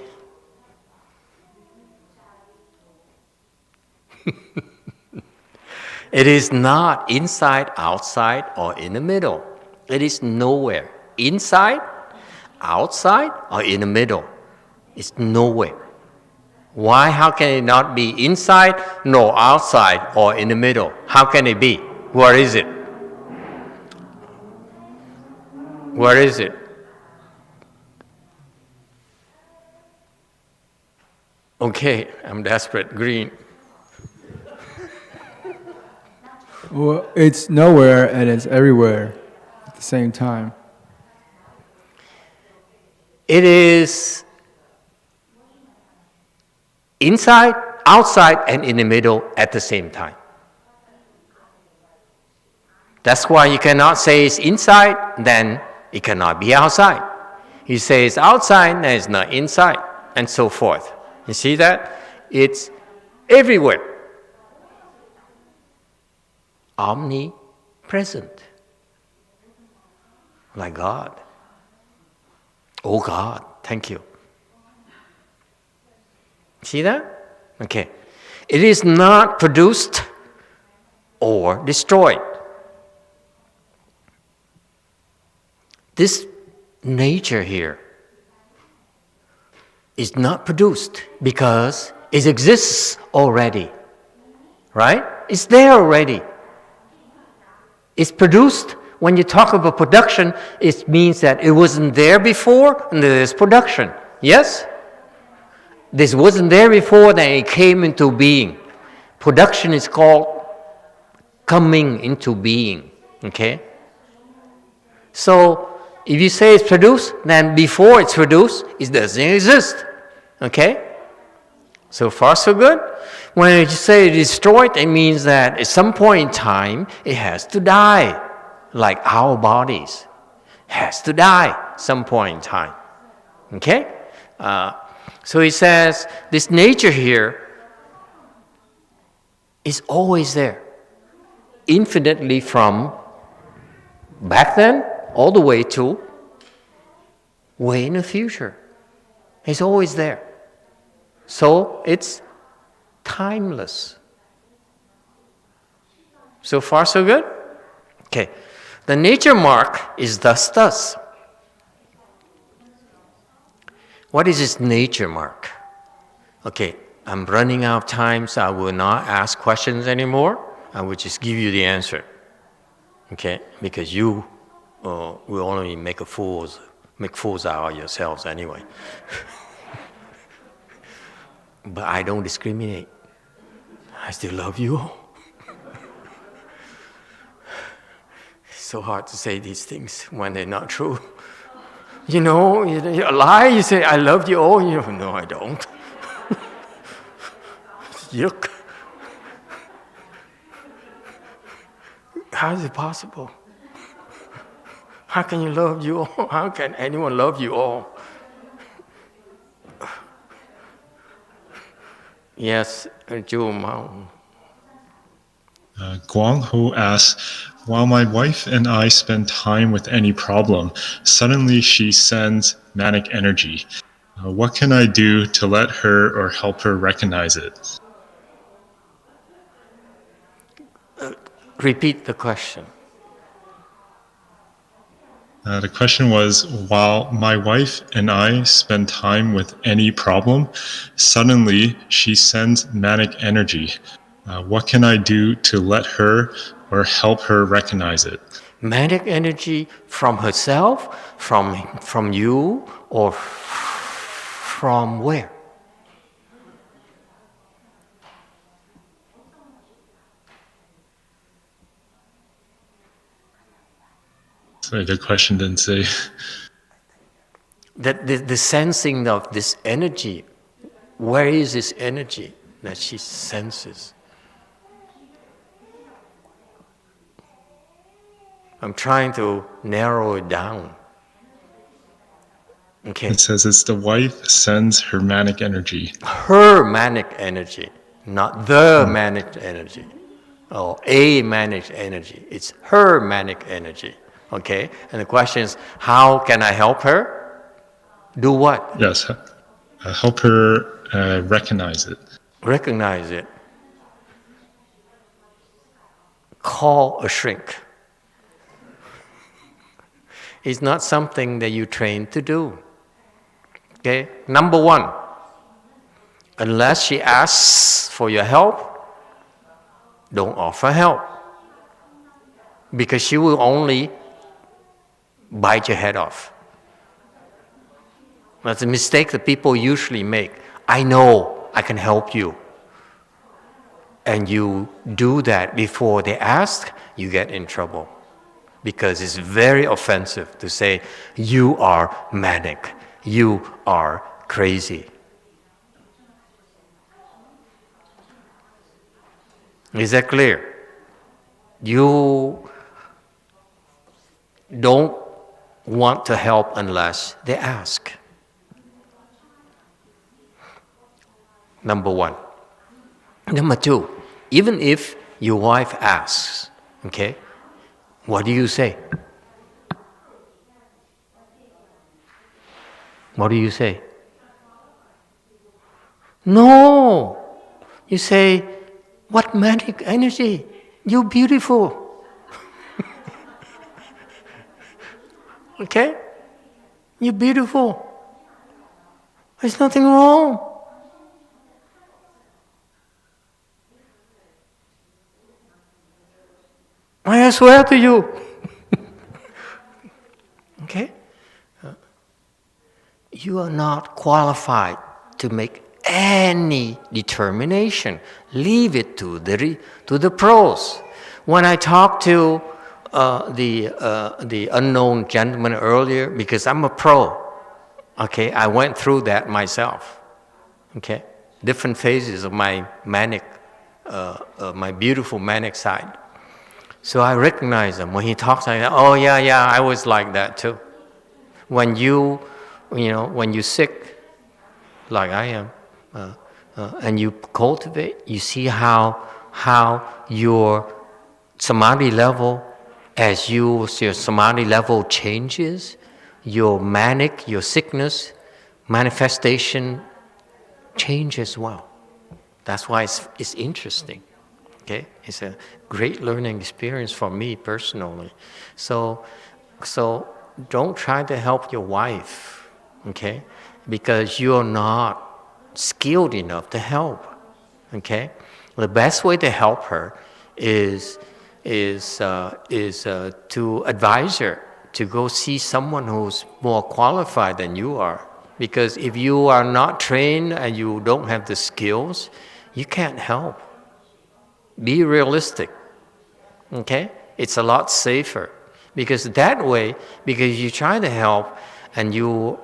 It is not inside, outside, or in the middle. It is nowhere. Inside, outside, or in the middle. It's nowhere. Why? How can it not be inside, nor outside, or in the middle? How can it be? Where is it? Where is it? Okay, I'm desperate. Green. Well, it's nowhere and it's everywhere at the same time. It is inside, outside, and in the middle at the same time. That's why you cannot say it's inside, then it cannot be outside. You say it's outside, then it's not inside, and so forth. You see that? It's everywhere. omnipresent, like God. Oh God, thank you. See that? Okay. It is not produced or destroyed. This nature here is not produced because it exists already. Right? It's there already. It's produced. When you talk about production, it means that it wasn't there before and there is production. Yes? This wasn't there before, then it came into being. Production is called coming into being. Okay? So, if you say it's produced, then before it's produced, it doesn't exist. Okay? So far, so good. When you say destroyed, it means that at some point in time, it has to die. Like our bodies. Has to die some point in time. Okay? So he says, this nature here is always there. Infinitely from back then, all the way to way in the future. It's always there. So it's timeless. So far, so good? Okay. The nature mark is thus. What is this nature mark? Okay, I'm running out of time, so I will not ask questions anymore. I will just give you the answer. Okay? Because you will only make fools out of yourselves anyway. But I don't discriminate. I still love you all. It's so hard to say these things when they're not true. You know, you lie, you say, I love you all. You know, no, I don't. Yuck. How is it possible? How can you love you all? How can anyone love you all? Yes, Chu Mao. YongHua asks, while my wife and I spend time with any problem, suddenly she sends manic energy. What can I do to let her or help her recognize it? Repeat the question. The question was, while my wife and I spend time with any problem, suddenly she sends manic energy. What can I do to let her or help her recognize it? Manic energy from herself, from you, or from where? Sorry, the question didn't say. That the sensing of this energy, where is this energy that she senses? I'm trying to narrow it down. Okay. It says it's the wife sends her manic energy. Her manic energy, not the manic energy, or a manic energy. It's her manic energy. Okay? And the question is, how can I help her? Do what? Yes. Help her recognize it. Recognize it. Call a shrink. It's not something that you train to do. Okay? Number one, unless she asks for your help, don't offer help. Because she will only bite your head off. That's a mistake that people usually make. I know I can help you. And you do that before they ask, you get in trouble. Because it's very offensive to say, you are manic, you are crazy. Is that clear? You don't want to help unless they ask. Number one. Number two, even if your wife asks, Okay? What do you say? What do you say? No! You say, what magic energy? You're beautiful. Okay? You're beautiful. There's nothing wrong. I swear to you. Okay? You are not qualified to make any determination. Leave it to the pros. When I talked to the unknown gentleman earlier, because I'm a pro, okay, I went through that myself. Okay, different phases of my manic, my beautiful manic side. So I recognize him when he talks like that. Oh yeah, I was like that too. When you're sick, like I am, and you cultivate, you see how your samadhi level, as your samadhi level changes, your manic, your sickness, manifestation change as well. That's why it's interesting. Okay, it's a great learning experience for me personally. So don't try to help your wife, okay, because you're not skilled enough to help. Okay, the best way to help her is to advise her to go see someone who's more qualified than you are. Because if you are not trained and you don't have the skills, you can't help. Be realistic, okay? It's a lot safer. Because that way, because you try to help, and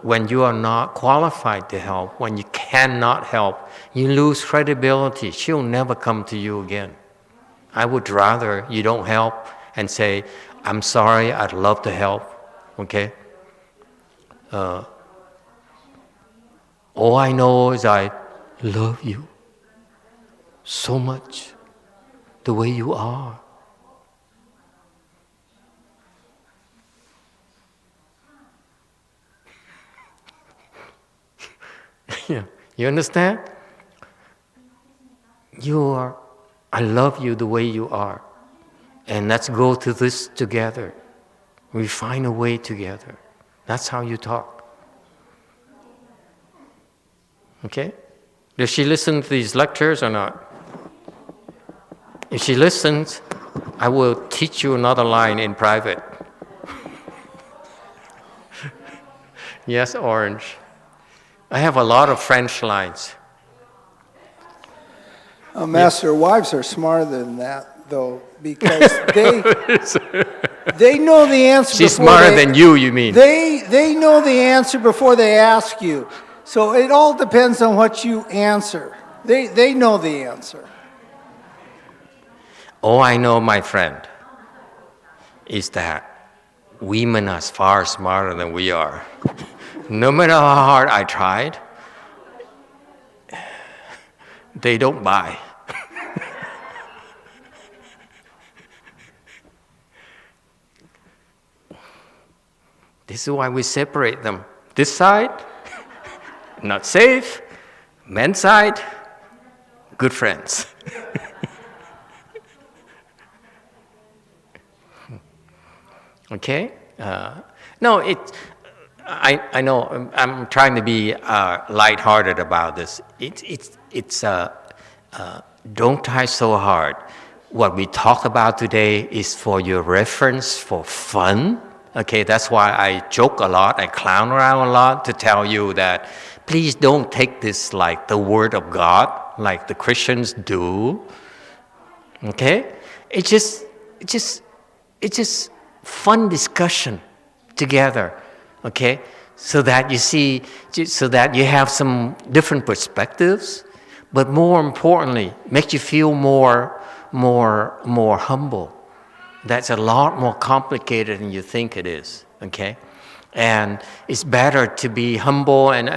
when you are not qualified to help, when you cannot help, you lose credibility. She'll never come to you again. I would rather you don't help and say, I'm sorry, I'd love to help, okay? All I know is I love you so much, the way you are. Yeah, you understand? I love you the way you are. And let's go to this together. We find a way together. That's how you talk. Okay? Does she listen to these lectures or not? If she listens, I will teach you another line in private. Yes, Orange. I have a lot of French lines. Master, wives are smarter than that, though, because they know the answer. She's smarter than you mean? They know the answer before they ask you. So it all depends on what you answer. They know the answer. All I know, my friend, is that women are far smarter than we are. No matter how hard I tried, they don't buy. This is why we separate them. This side, not safe. Men's side, good friends. Okay? No, I know I'm trying to be lighthearted about this. Don't try so hard. What we talked about today is for your reference, for fun. Okay, that's why I joke a lot, I clown around a lot to tell you that please don't take this like the word of God, like the Christians do. Okay? It's just fun discussion together. Okay? So that you see, so that you have some different perspectives, but more importantly, makes you feel more humble. That's a lot more complicated than you think it is, okay? And it's better to be humble and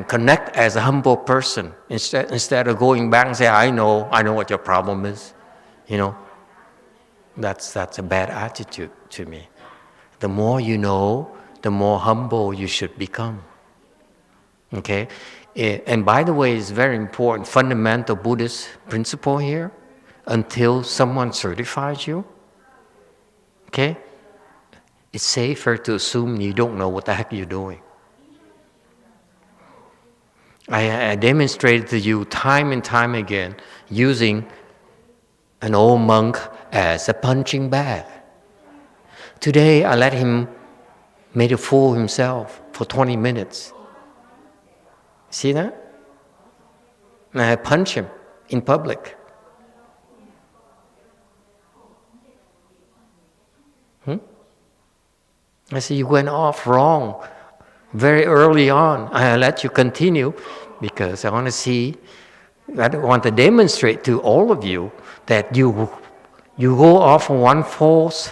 connect as a humble person instead of going back and say, I know what your problem is, you know. That's a bad attitude to me. The more you know, the more humble you should become. Okay? And by the way, it's very important, fundamental Buddhist principle here, until someone certifies you, okay? It's safer to assume you don't know what the heck you're doing. I demonstrated to you time and time again using an old monk as a punching bag. Today, I let him make a fool of himself for 20 minutes. See that? And I punch him in public. I said, you went off wrong very early on. I let you continue because I want to demonstrate to all of you that you go off on one false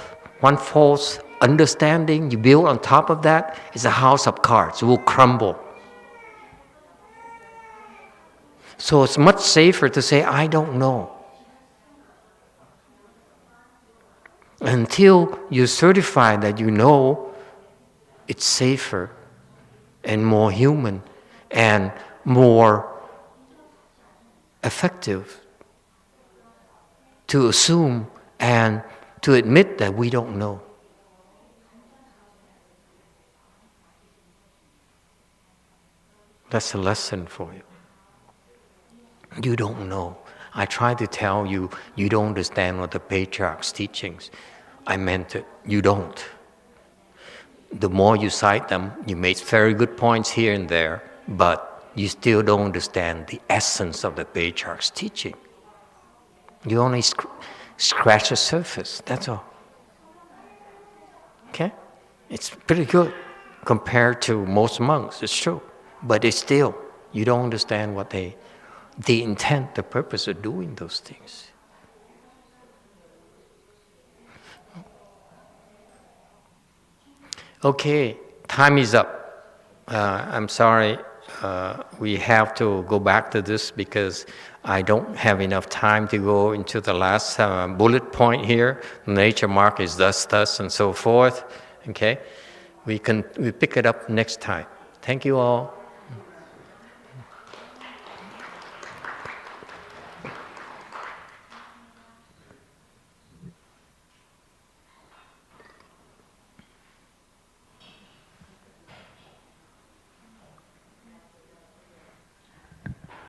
understanding, you build on top of that, it's a house of cards, it will crumble. So it's much safer to say, I don't know. Until you certify that you know, it's safer and more human and more effective to assume and to admit that we don't know. That's a lesson for you. You don't know. I try to tell you, you don't understand what the Patriarch's teachings. I meant it. You don't. The more you cite them, you make very good points here and there, but you still don't understand the essence of the Patriarch's teaching. You only scratch the surface, that's all. Okay? It's pretty good compared to most monks, it's true. But it's still, you don't understand what the intent, the purpose of doing those things. Okay, time is up. I'm sorry, we have to go back to this because I don't have enough time to go into the last bullet point here. Nature mark is thus, and so forth. Okay, we pick it up next time. Thank you all.